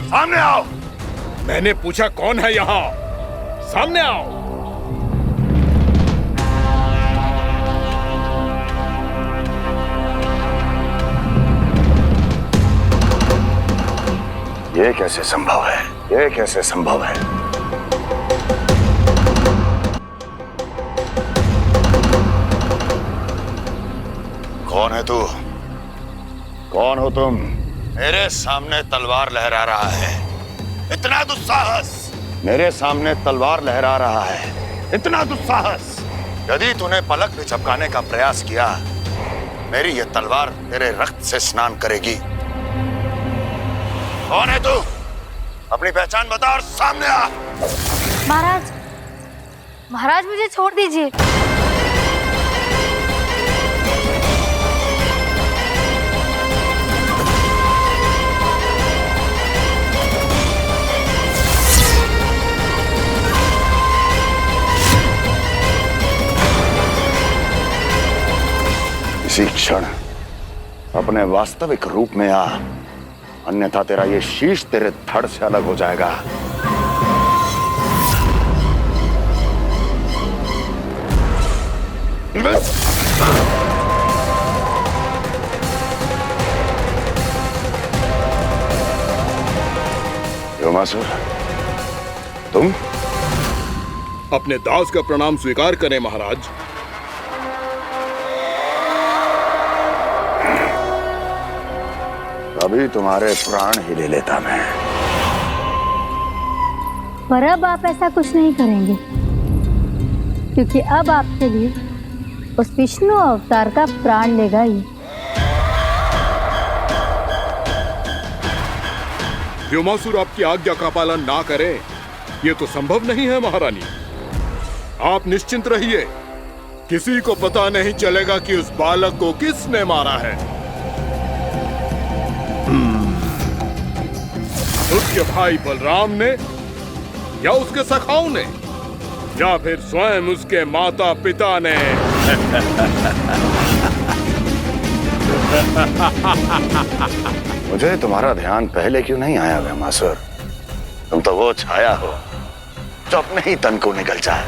सामने आओ। मैंने पूछा कौन है यहाँ? सामने आओ। ये कैसे संभव है? ये कैसे संभव है? कौन है तू? कौन हो तुम? मेरे सामने तलवार लहरा रहा है। इतना दुस्साहस! मेरे सामने तलवार लहरा रहा है। इतना दुस्साहस! यदि तूने पलक भी झपकाने का प्रयास किया, मेरी ये तलवार तेरे रक्त से स्नान करेगी। कौन है तू? अपनी पहचान बता और सामने आ। महाराज, महाराज मुझे छोड़ दीजिए। इसी क्षण अपने वास्तविक रूप में आ, अन्यथा तेरा ये शीश तेरे धड़ से अलग हो जाएगा। योमासुर, तुम? अपने दास का प्रणाम स्वीकार करें महाराज। अभी तुम्हारे प्राण ही ले लेता मैं। पर अब आप ऐसा कुछ नहीं करेंगे, क्योंकि अब आपके लिए उस विष्णु अवतार का प्राण लेगा ही। व्योमासुर आपकी आज्ञा का पालन ना करे, ये तो संभव नहीं है महारानी। आप निश्चिंत रहिए, किसी को पता नहीं चलेगा कि उस बालक को किसने मारा है। उसके भाई बलराम ने, या उसके सखाओं ने, या फिर स्वयं उसके माता पिता ने। मुझे तुम्हारा ध्यान पहले क्यों नहीं आया व्योमासुर? तुम तो वो छाया हो जो अपने ही तन को निकल जाए।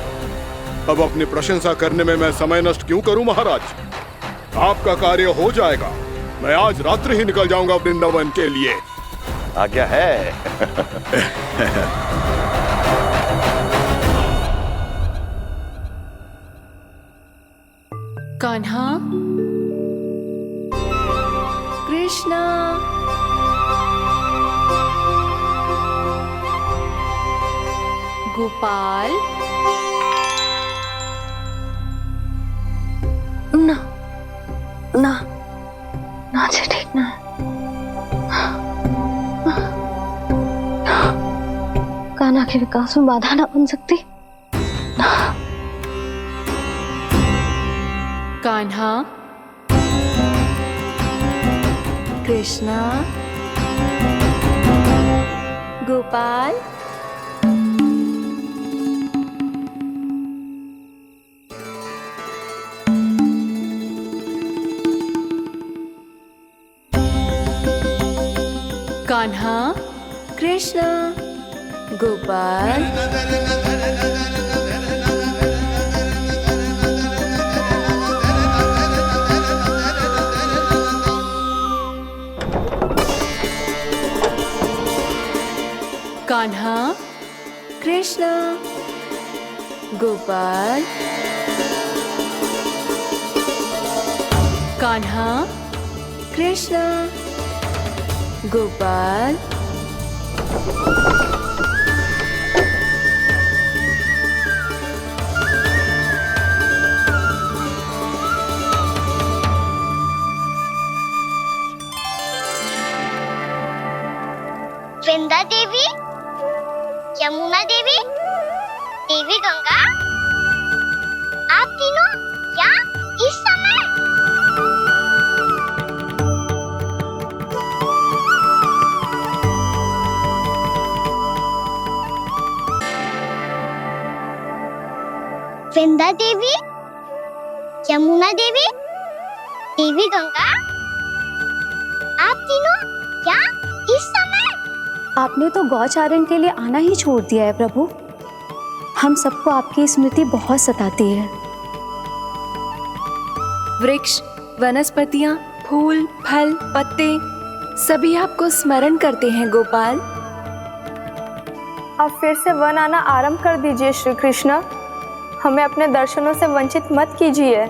अब अपनी प्रशंसा करने में मैं समय नष्ट क्यों करूं महाराज? आपका कार्य हो जाएगा। मैं आज रात्रि ही निकल जाऊंगा वृंदावन के लिए। आज्ञा है। कान्हा, कृष्णा, गोपाल। ना ना ना, अच्छा ठीक ना। कान्हा के विकास में बाधा ना बन सकती। कान्हा, कृष्णा, गोपाल। कान्हा, कृष्णा, गोपाल। कान्हा, कृष्णा, गोपाल। कान्हा, कृष्णा, गोपाल। वृंदा देवी, यमुना देवी, देवी गंगा, आप तीनों यहाँ इस समय? वृंदा देवी, यमुना देवी, देवी गंगा, आप तीनों क्या इस समय? आपने तो गौचारण के लिए आना ही छोड़ दिया है प्रभु। हम सबको आपकी स्मृति बहुत सताती है। वृक्ष, वनस्पतियाँ, फूल, फल, पत्ते सभी आपको स्मरण करते हैं गोपाल। अब फिर से वन आना आरंभ कर दीजिए श्री कृष्ण। हमें अपने दर्शनों से वंचित मत कीजिए।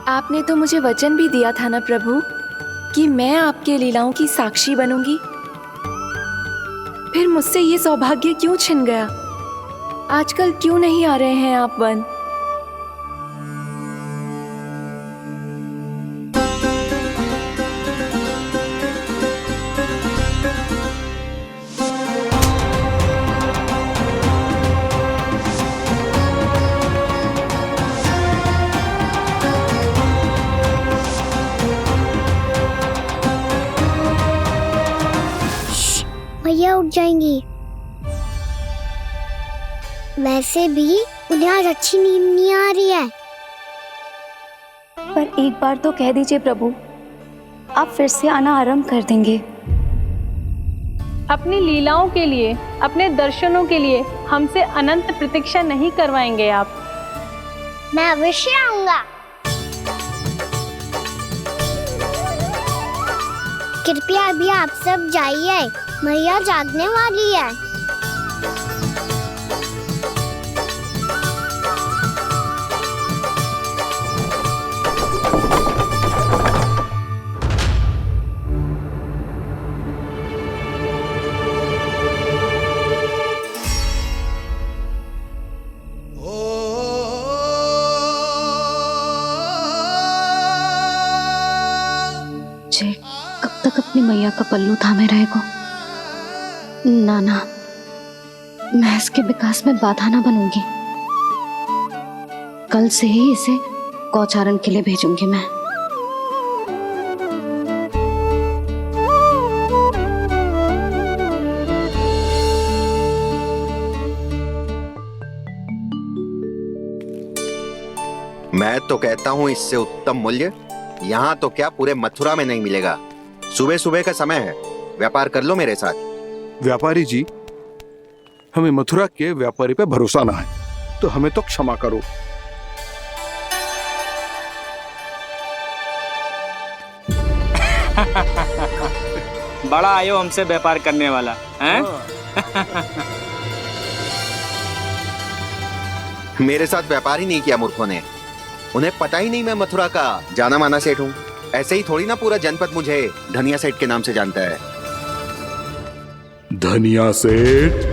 आपने तो मुझे वचन भी दिया था ना प्रभु कि मैं आपके लीलाओं की साक्षी बनूंगी। फिर मुझसे ये सौभाग्य क्यों छिन गया? आजकल क्यों नहीं आ रहे हैं आप वन? भैया उठ जाएंगी। वैसे भी उन्हें आज अच्छी नींद नहीं आ रही है। पर एक बार तो कह दीजिए प्रभु, आप फिर से आना आरंभ कर देंगे। अपनी लीलाओं के लिए, अपने दर्शनों के लिए हमसे अनंत प्रतीक्षा नहीं करवाएंगे आप? मैं अवश्य आऊंगा। कृपया अभी आप सब जाइए, मैया जागने वाली है। जे कब तक अपनी मैया का पल्लू थामे रहेगा? ना, मैं इसके विकास में बाधा ना बनूंगी। कल से ही इसे गौचारण के लिए भेजूंगी मैं। मैं तो कहता हूँ इससे उत्तम मूल्य यहाँ तो क्या पूरे मथुरा में नहीं मिलेगा। सुबह सुबह का समय है, व्यापार कर लो मेरे साथ। व्यापारी जी, हमें मथुरा के व्यापारी पे भरोसा ना है, तो हमें तो क्षमा करो। बड़ा आयो हमसे व्यापार करने वाला हैं? मेरे साथ व्यापार ही नहीं किया मूर्खों ने। उन्हें पता ही नहीं मैं मथुरा का जाना माना सेठ हूँ। ऐसे ही थोड़ी ना पूरा जनपद मुझे धनिया सेठ के नाम से जानता है। धनिया सेठ?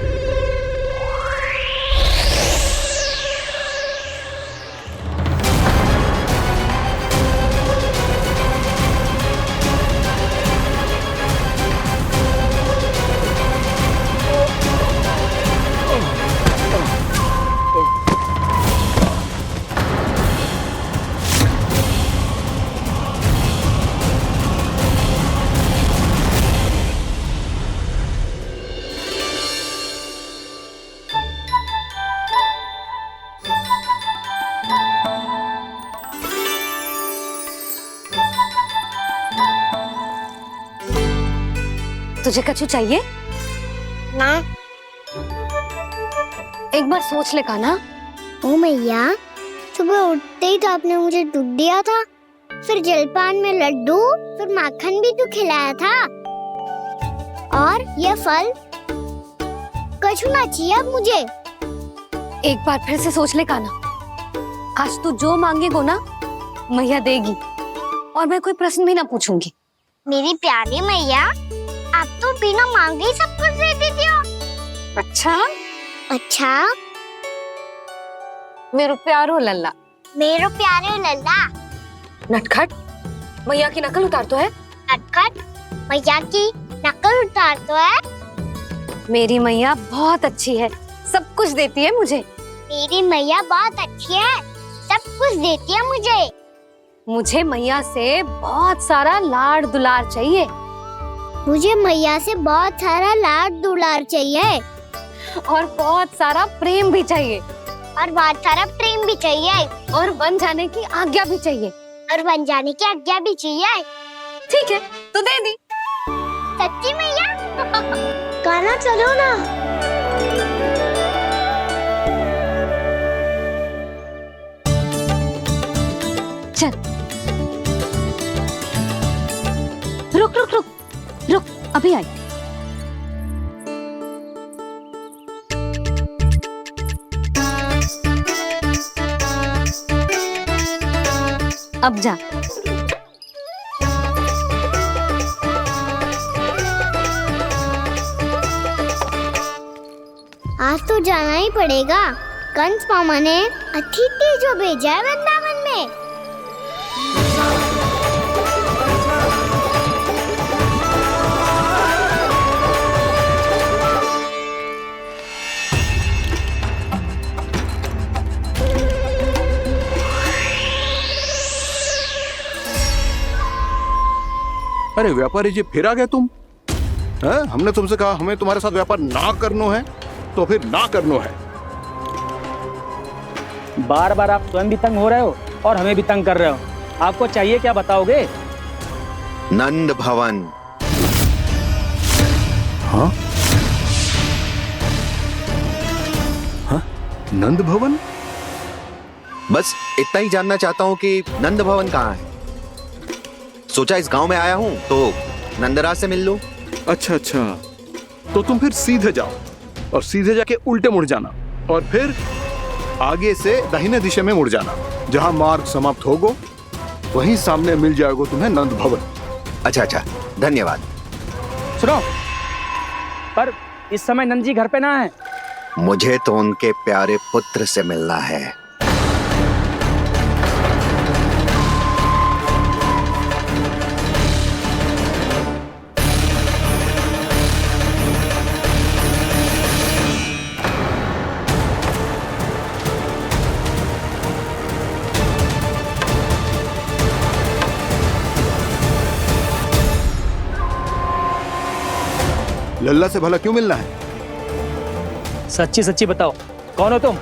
तुझे कछु चाहिए? ना। एक बार सोच ले कान्हा। ओ मैया, सुबह उठते ही तो आपने मुझे दूध दिया था, फिर जलपान में लड्डू, फिर माखन भी तो खिलाया था। और ये फल कछु ना चाहिए अब मुझे। एक बार फिर से सोच ले कान्हा। आज तू जो मांगेगो ना मैया देगी, और मैं कोई प्रश्न भी ना पूछूंगी। मेरी प्यारी मैया, आप तो बिना मांगे ही सब कुछ दे देती हो। अच्छा मेरो प्यारो लल्ला। मेरो प्यारे लल्ला। नटखट, मैया की नकल उतार तो है। नटखट, मैया की नकल उतार तो है। मेरी मैया बहुत अच्छी है, सब कुछ देती है मुझे। मेरी मैया बहुत अच्छी है, सब कुछ देती है मुझे। मुझे मैया से बहुत सारा लाड़ दुलार चाहिए। मुझे मैया से बहुत सारा लाड़ दुलार चाहिए। और बहुत सारा प्रेम भी चाहिए। और बहुत सारा प्रेम भी चाहिए। और बन जाने की आज्ञा भी चाहिए। और बन जाने की आज्ञा भी चाहिए। ठीक है, तो दे दी। सच्ची मैया? गाना चलो ना। चल। रुक रुक रुक रुक, अभी आई। अब जा। आज तो जाना ही पड़ेगा। कंस मामा ने अतिथि जो भेजा है वृंदावन में। अरे व्यापारी जी, फिर आ गए तुम? हैं? हमने तुमसे कहा हमें तुम्हारे साथ व्यापार ना करनो है, तो फिर ना करनो है। बार बार आप स्वयं भी तंग हो रहे हो और हमें भी तंग कर रहे हो। आपको चाहिए क्या बताओगे? नंद भवन। हाँ? हाँ? नंद भवन? बस इतना ही जानना चाहता हूँ कि नंद भवन कहाँ है। सोचा इस गांव में आया हूँ तो नंदराज से मिल लूं। अच्छा अच्छा, तो तुम फिर सीधे जाओ और सीधे जाके उल्टे मुड़ जाना और फिर आगे से दाहिने दिशा में मुड़ जाना। जहाँ मार्ग समाप्त होगो वहीं सामने मिल जाएगा तुम्हें नंद भवन। अच्छा अच्छा, धन्यवाद। सुनो, पर इस समय नंद जी घर पे ना है। मुझे तो उनके प्यारे पुत्र से मिलना है। लल्ला से भला क्यों मिलना है? सच्ची सच्ची बताओ, कौन हो तुम?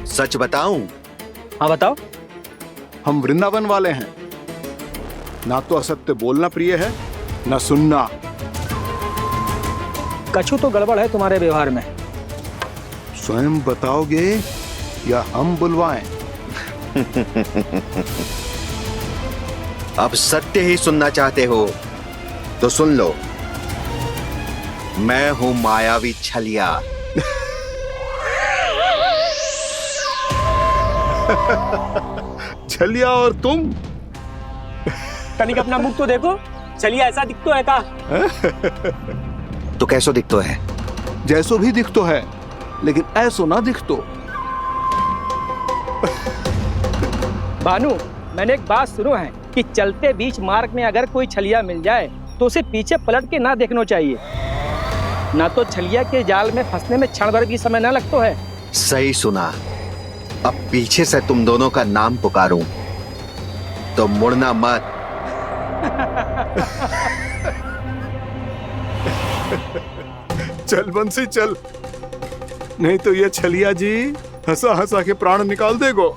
सच बताऊं? हाँ बताओ। हम वृंदावन वाले हैं। ना तो असत्य बोलना प्रिय है, ना सुनना। कछु तो गड़बड़ है तुम्हारे व्यवहार में। स्वयं बताओगे या हम बुलवाएं? अब सत्य ही सुनना चाहते हो तो सुन लो। मैं हूं मायावी छलिया। छलिया और तुम? तनिक अपना मुख तो देखो, छलिया ऐसा दिखतो है का? तो कैसो दिखतो है? जैसो भी दिखतो है, लेकिन ऐसो ना दिखतो। भानु, मैंने एक बात सुनो है कि चलते बीच मार्ग में अगर कोई छलिया मिल जाए तो उसे पीछे पलट के ना देखना चाहिए। ना तो छलिया के जाल में फंसने में क्षण भर भी समय ना लगता है। सही सुना। अब पीछे से तुम दोनों का नाम पुकारूं तो मुड़ना मत। चल बंसी चल, नहीं तो ये छलिया जी हंसा हंसा के प्राण निकाल देगो।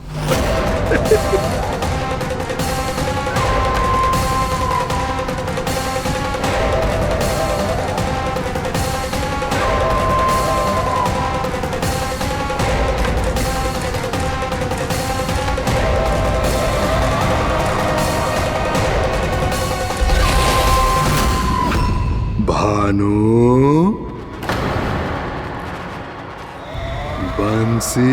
भानु, बंसी।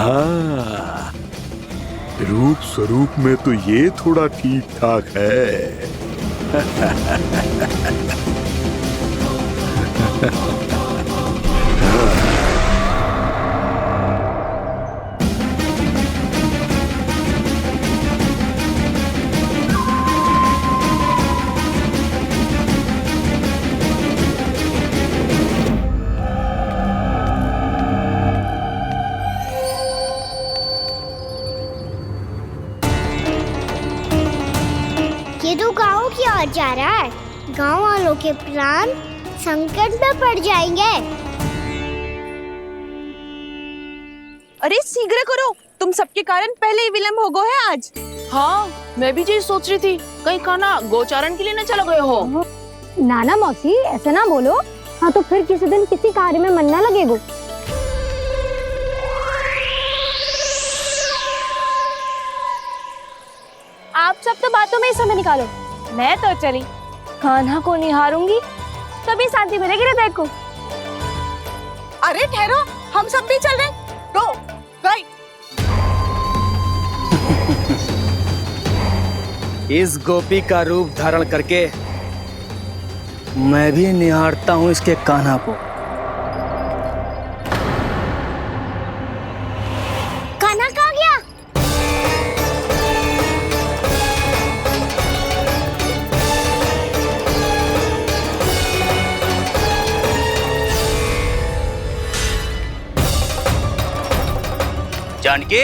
हाँ, रूप स्वरूप में तो ये थोड़ा ठीक ठाक है। ये तो गाँव की ओर जा रहा है। गाँव वालों के प्राण संकट में पड़ जाएंगे। अरे शीघ्र करो, तुम सबके कारण पहले ही विलंब हो गए है आज। हाँ, मैं भी यही सोच रही थी, कहीं खाना गोचारण के लिए न चले गए हो। नाना मौसी ऐसे ना बोलो। हाँ तो फिर किसी दिन किसी कार्य में मन ना लगेगा। आप सब तो बातों में ही समय निकालो। मैं तो चली कान्हा को निहारूंगी, तभी शांति मिलेगी हृदय को। अरे ठहरो, हम सब भी चल रहे। तो गई। इस गोपी का रूप धारण करके मैं भी निहारता हूँ इसके कान्हा को। कान्हा कहाँ गया? जानकी,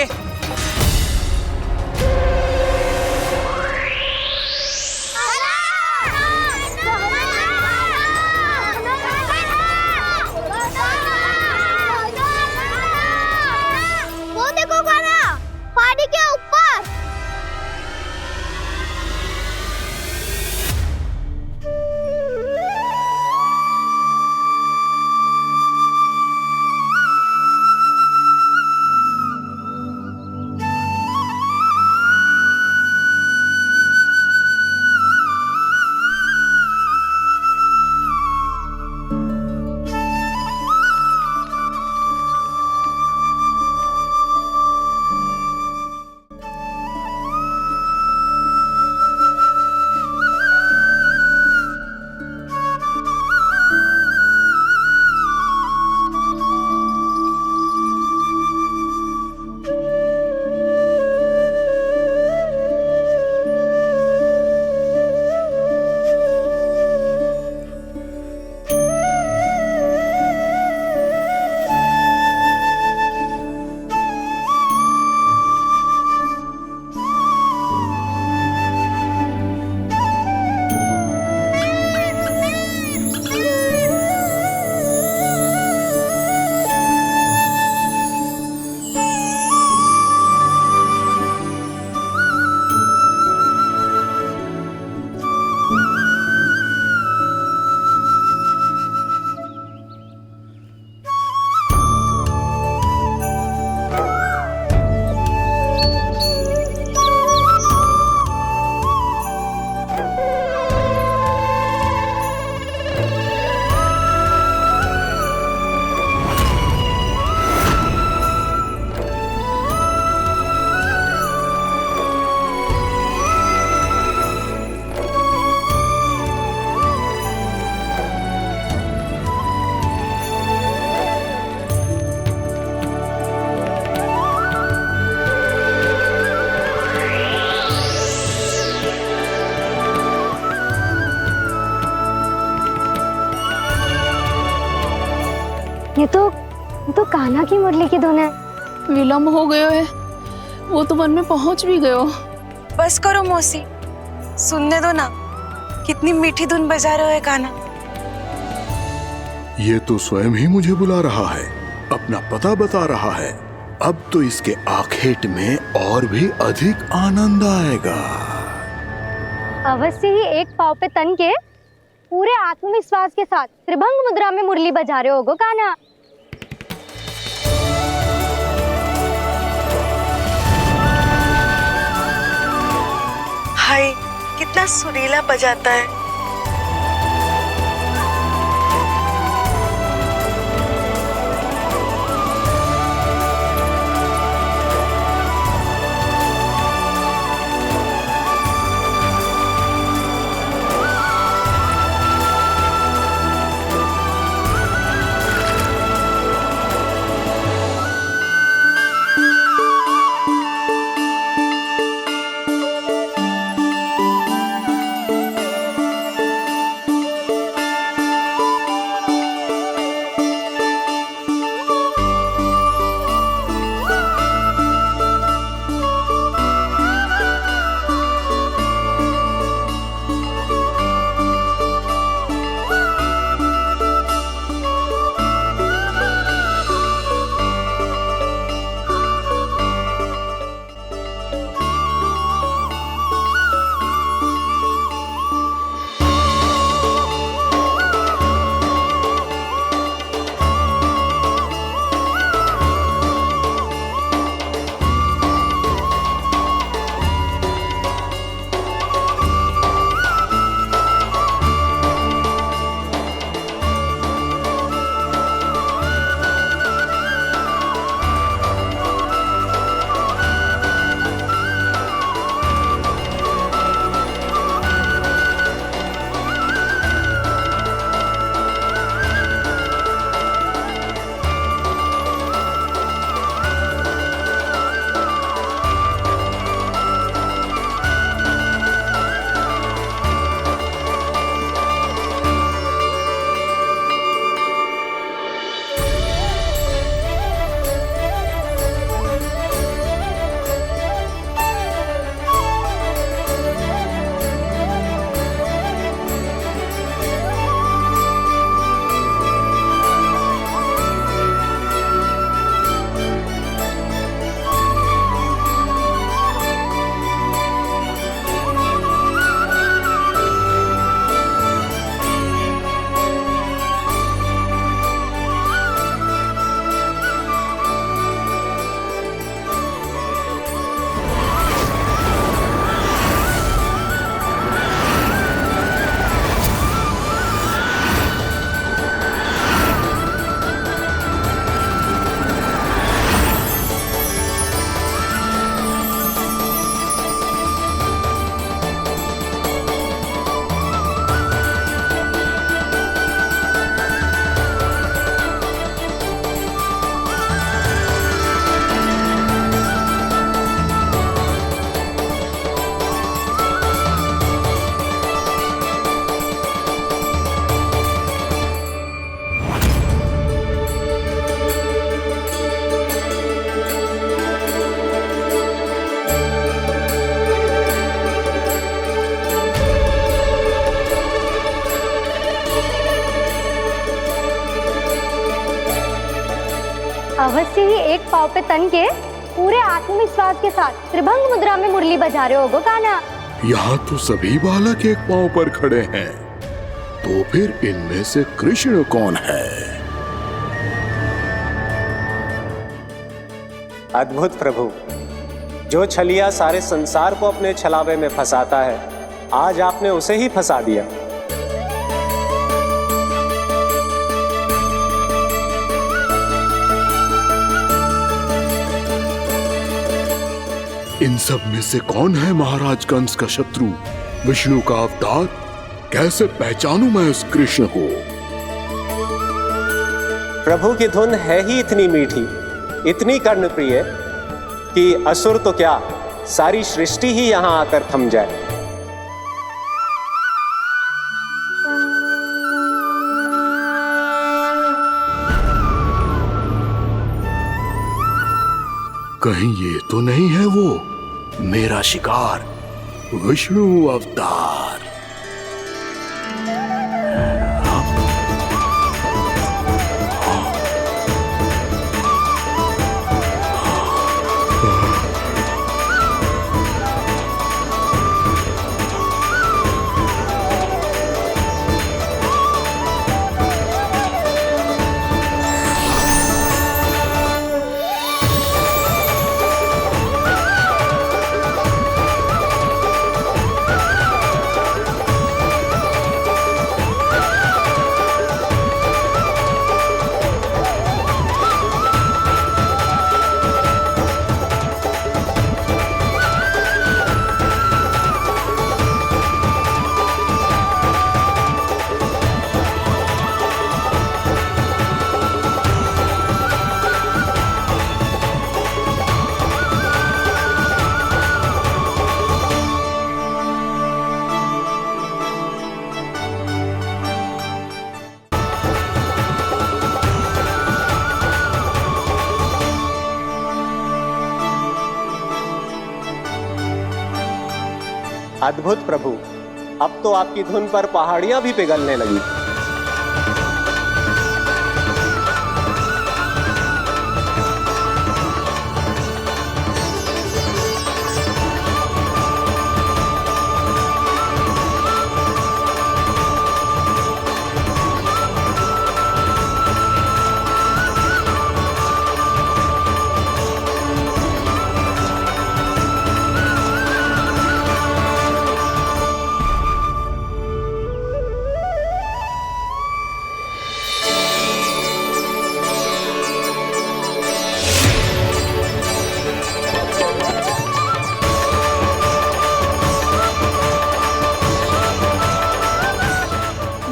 वो देखो कान्हा, पहाड़ी के ऊपर। ये तो कान्हा की मुरली की धुन है। विलंब हो गयो है, वो तो वन में पहुंच भी गयो। बस करो मौसी, सुनने दो ना, कितनी मीठी धुन बजा रहे हो कान्हा। ये तो स्वयं ही मुझे बुला रहा है, अपना पता बता रहा है। अब तो इसके आखेट में और भी अधिक आनंद आएगा। अवश्य ही एक पाव पे तन के पूरे आत्मविश्वास के साथ त्रिभंग मुद्रा में मुरली बजा रहे होगो कान्हा। हाय, कितना सुरीला बजाता है। एक पाव पे तन के पूरे आत्मविश्वास के साथ त्रिभंग मुद्रा में मुरली बजा रहे हो गो कान्हा। यहाँ तो सभी बालक एक पांव पर खड़े हैं, तो फिर इनमें से कृष्ण कौन है? अद्भुत प्रभु, जो छलिया सारे संसार को अपने छलावे में फंसाता है, आज आपने उसे ही फंसा दिया। इन सब में से कौन है महाराज कंस का शत्रु, विष्णु का अवतार? कैसे पहचानूं मैं उस कृष्ण को? प्रभु की धुन है ही इतनी मीठी, इतनी कर्णप्रिय कि असुर तो क्या, सारी सृष्टि ही यहां आकर थम जाए। कहीं ये तो नहीं है वो मेरा शिकार, विष्णु अवतार? अद्भुत प्रभु, अब तो आपकी धुन पर पहाड़ियां भी पिघलने लगी।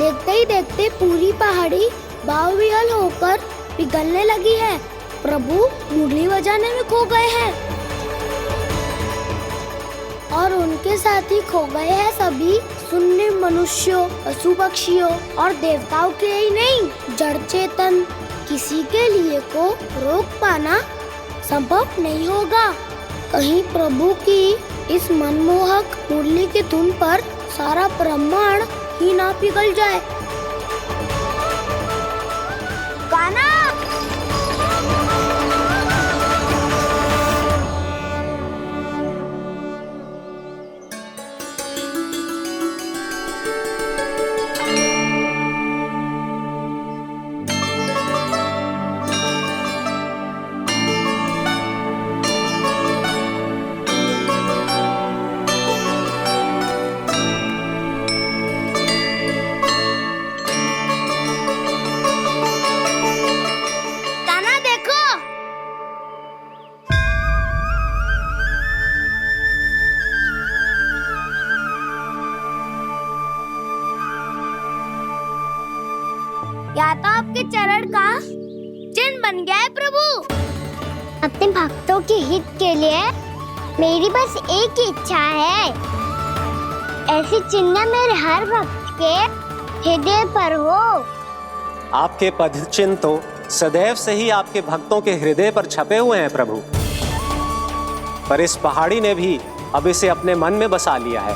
देखते ही देखते पूरी पहाड़ी बावरियल होकर पिघलने लगी है। प्रभु मुरली बजाने में खो गए हैं और उनके साथ ही खो गए हैं सभी सुनने मनुष्यों, पशु पक्षियों और देवताओं के ही नहीं, जड़ चेतन किसी के लिए को रोक पाना संभव नहीं होगा। कहीं प्रभु की इस मनमोहक मुरली की धुन पर सारा ब्रह्मांड ही ना पिघल जाए। गाना या तो आपके चरण का चिन्ह बन गया है प्रभु। अपने भक्तों के हित के लिए मेरी बस एक ही इच्छा है, ऐसी चिन्ह मेरे हर भक्त के हृदय पर हो। आपके पद चिन्ह तो सदैव से ही आपके भक्तों के हृदय पर छपे हुए हैं प्रभु, पर इस पहाड़ी ने भी अब इसे अपने मन में बसा लिया है,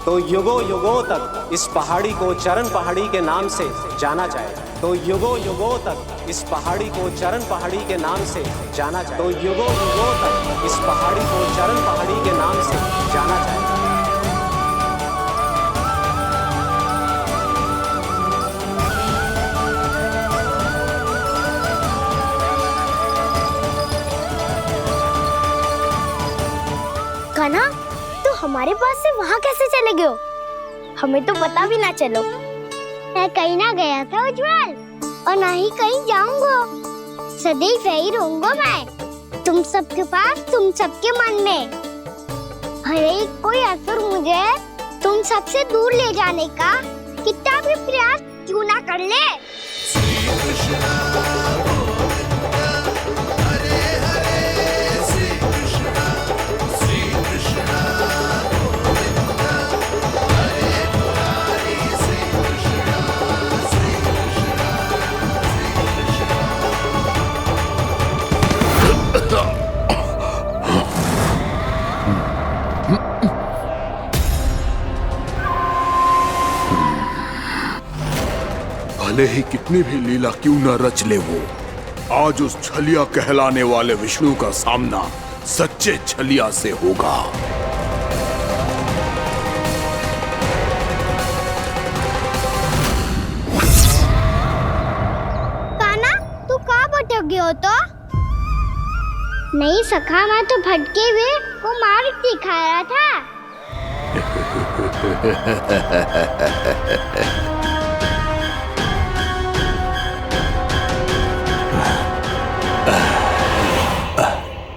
तो युगों युगों तक इस पहाड़ी को चरण पहाड़ी के नाम से जाना जाएगा। तो युगों युगों तक इस पहाड़ी को चरण पहाड़ी के नाम से जाना जाए। तो युगों युगों तक इस पहाड़ी को चरण पहाड़ी के नाम से जाना जाए। कान्हा, तो हमारे पास से वहाँ कैसे चले गए हो? हमें तो पता भी ना चलो। मैं कहीं ना गया था उज्जवल, और ना ही कहीं जाऊंगा। सदैव यही रहूंगा मैं, तुम सबके पास, तुम सबके मन में। भले ही कोई असुर मुझे तुम सबसे दूर ले जाने का कितना भी प्रयास क्यों ना कर ले। भले ही कितनी भी लीला क्यों न रच ले वो, आज उस छलिया कहलाने वाले विष्णु का सामना सच्चे छलिया से होगा। कान्हा, तू कहाँ भटक गए हो? तो नहीं सखा, मैं तो भटके हुए को मार्ग दिखा रहा था।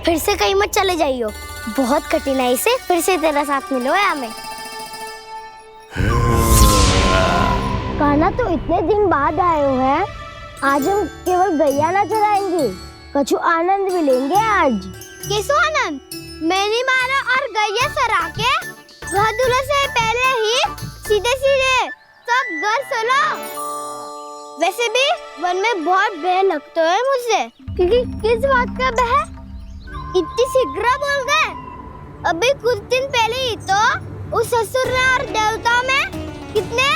फिर से कहीं मत चले जाइयो, बहुत कठिनाई से फिर से तेरा साथ मिलो है हमें। कान्हा, तो इतने दिन बाद आए हो हैं, आज हम केवल गैया ना चराएंगे, कछु आनंद भी लेंगे आज। कैसो आनंद? मैंने मारा और गैया चरा के घर दूल्हे से पहले ही सीधे सीधे सब घर चलो। वैसे भी वन में बहुत भय लगता है मुझसे, क्योंकि किस बात का भय? इतनी शीघ्र बोल गए। अभी कुछ दिन पहले ही तो उस असुर और देवता में कितने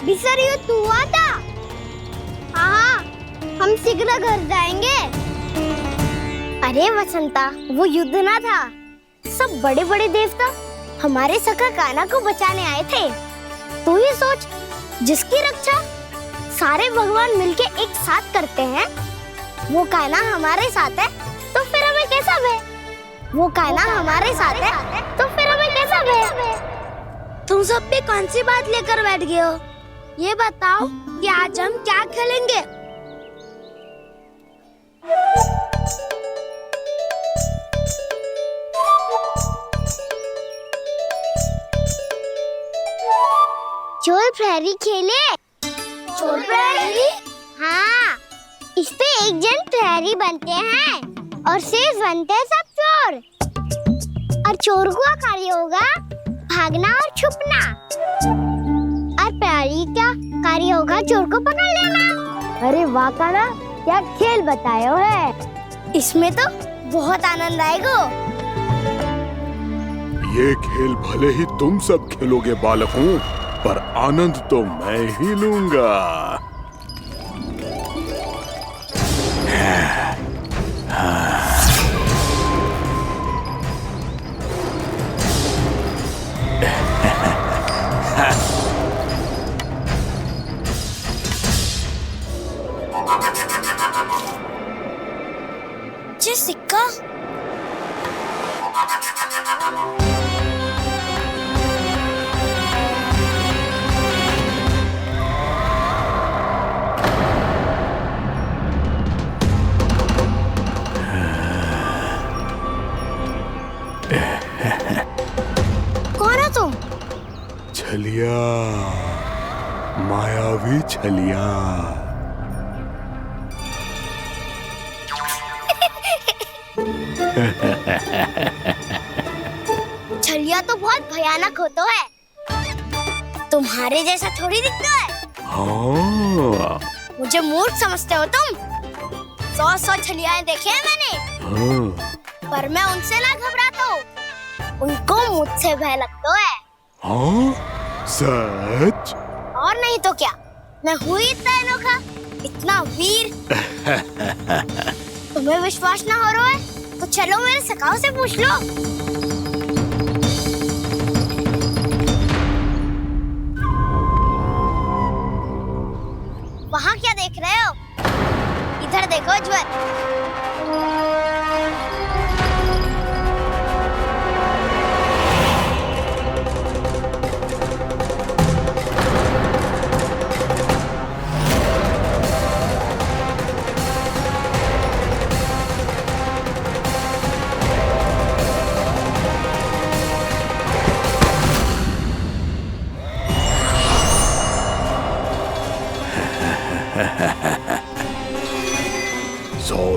भीषण युद्ध हुआ था। हाँ, हम शीघ्र घर जाएंगे। अरे वसंता, वो युद्ध ना था, सब बड़े बड़े देवता हमारे सखा कान्हा को बचाने आए थे। तू ही सोच, जिसकी रक्षा सारे भगवान मिलके एक साथ करते हैं, वो कान्हा हमारे साथ है, तो फिर हमें कैसा भय? वो कान्हा हमारे साथ है, तो फिर हमें कैसा भय? तुम सब भी कौन सी बात लेकर बैठ गए हो? ये बताओ कि आज हम क्या खेलेंगे? चोर प्रहरी खेले? चोर प्रहरी? हाँ, इस पे एक जन प्रहरी बनते हैं और शेष बनते हैं सब चोर। और चोर का कार्य होगा भागना और छुपना, और प्रहरी का कार्य होगा चोर को पकड़ लेना। अरे वाह कान्हा, क्या खेल बताए हो है। इसमें तो बहुत आनंद आएगा। ये खेल भले ही तुम सब खेलोगे बालकों, पर आनंद तो मैं ही लूंगा। सिक्का कौन है तुम? छलिया, मायावी छलिया। छलिया तो बहुत भयानक होता है, तुम्हारे जैसा थोड़ी दिखता है। हाँ। मुझे मूर्ख समझते हो तुम? 100 छलियाएं देखे हैं मैंने। हाँ। पर मैं उनसे ना घबराता हूँ, उनको मुझसे भय लगता है। हाँ? सच? और नहीं तो क्या, मैं हुई इतना अनोखा इतना वीर। तुम्हें विश्वास ना हो रहा है तो चलो मेरे सखाओं से पूछ लो। वहाँ क्या देख रहे हो? इधर देखो ज्वर।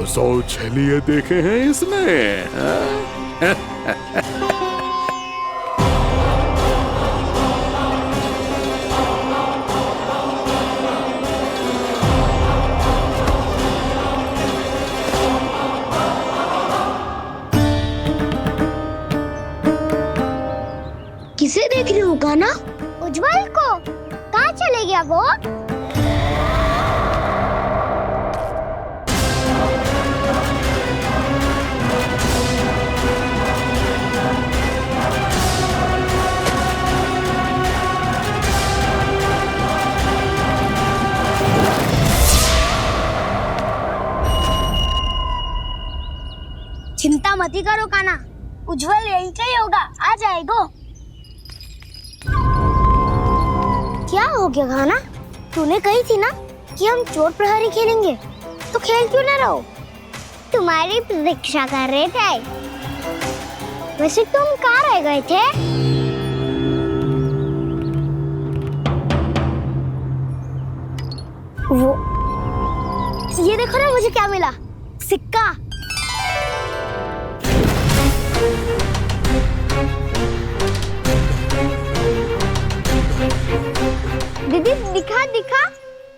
सौ छलिए देखे हैं इसने। किसे देख रही हो कान्हा? उज्जवल को। कहाँ चले गया वो? चिंता मत करो कान्हा, उज्जवल यही का ही होगा, आ जाएगा। क्या हो गया कान्हा? तूने कही थी ना कि हम चोर प्रहरी खेलेंगे, तो खेल क्यों ना रहो? तुम्हारी प्रतीक्षा कर रहे थे। वैसे तुम कहाँ रह गए थे? वो ये देखो ना, मुझे क्या मिला? सिक्का। दीदी दिखा दिखा।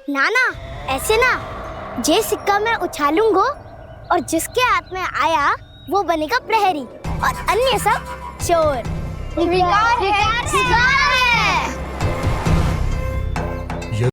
ना ना, ऐसे ना। जे सिक्का मैं उछालूंगा और जिसके हाथ में आया वो बनेगा प्रहरी और अन्य सब चोर। विकार है।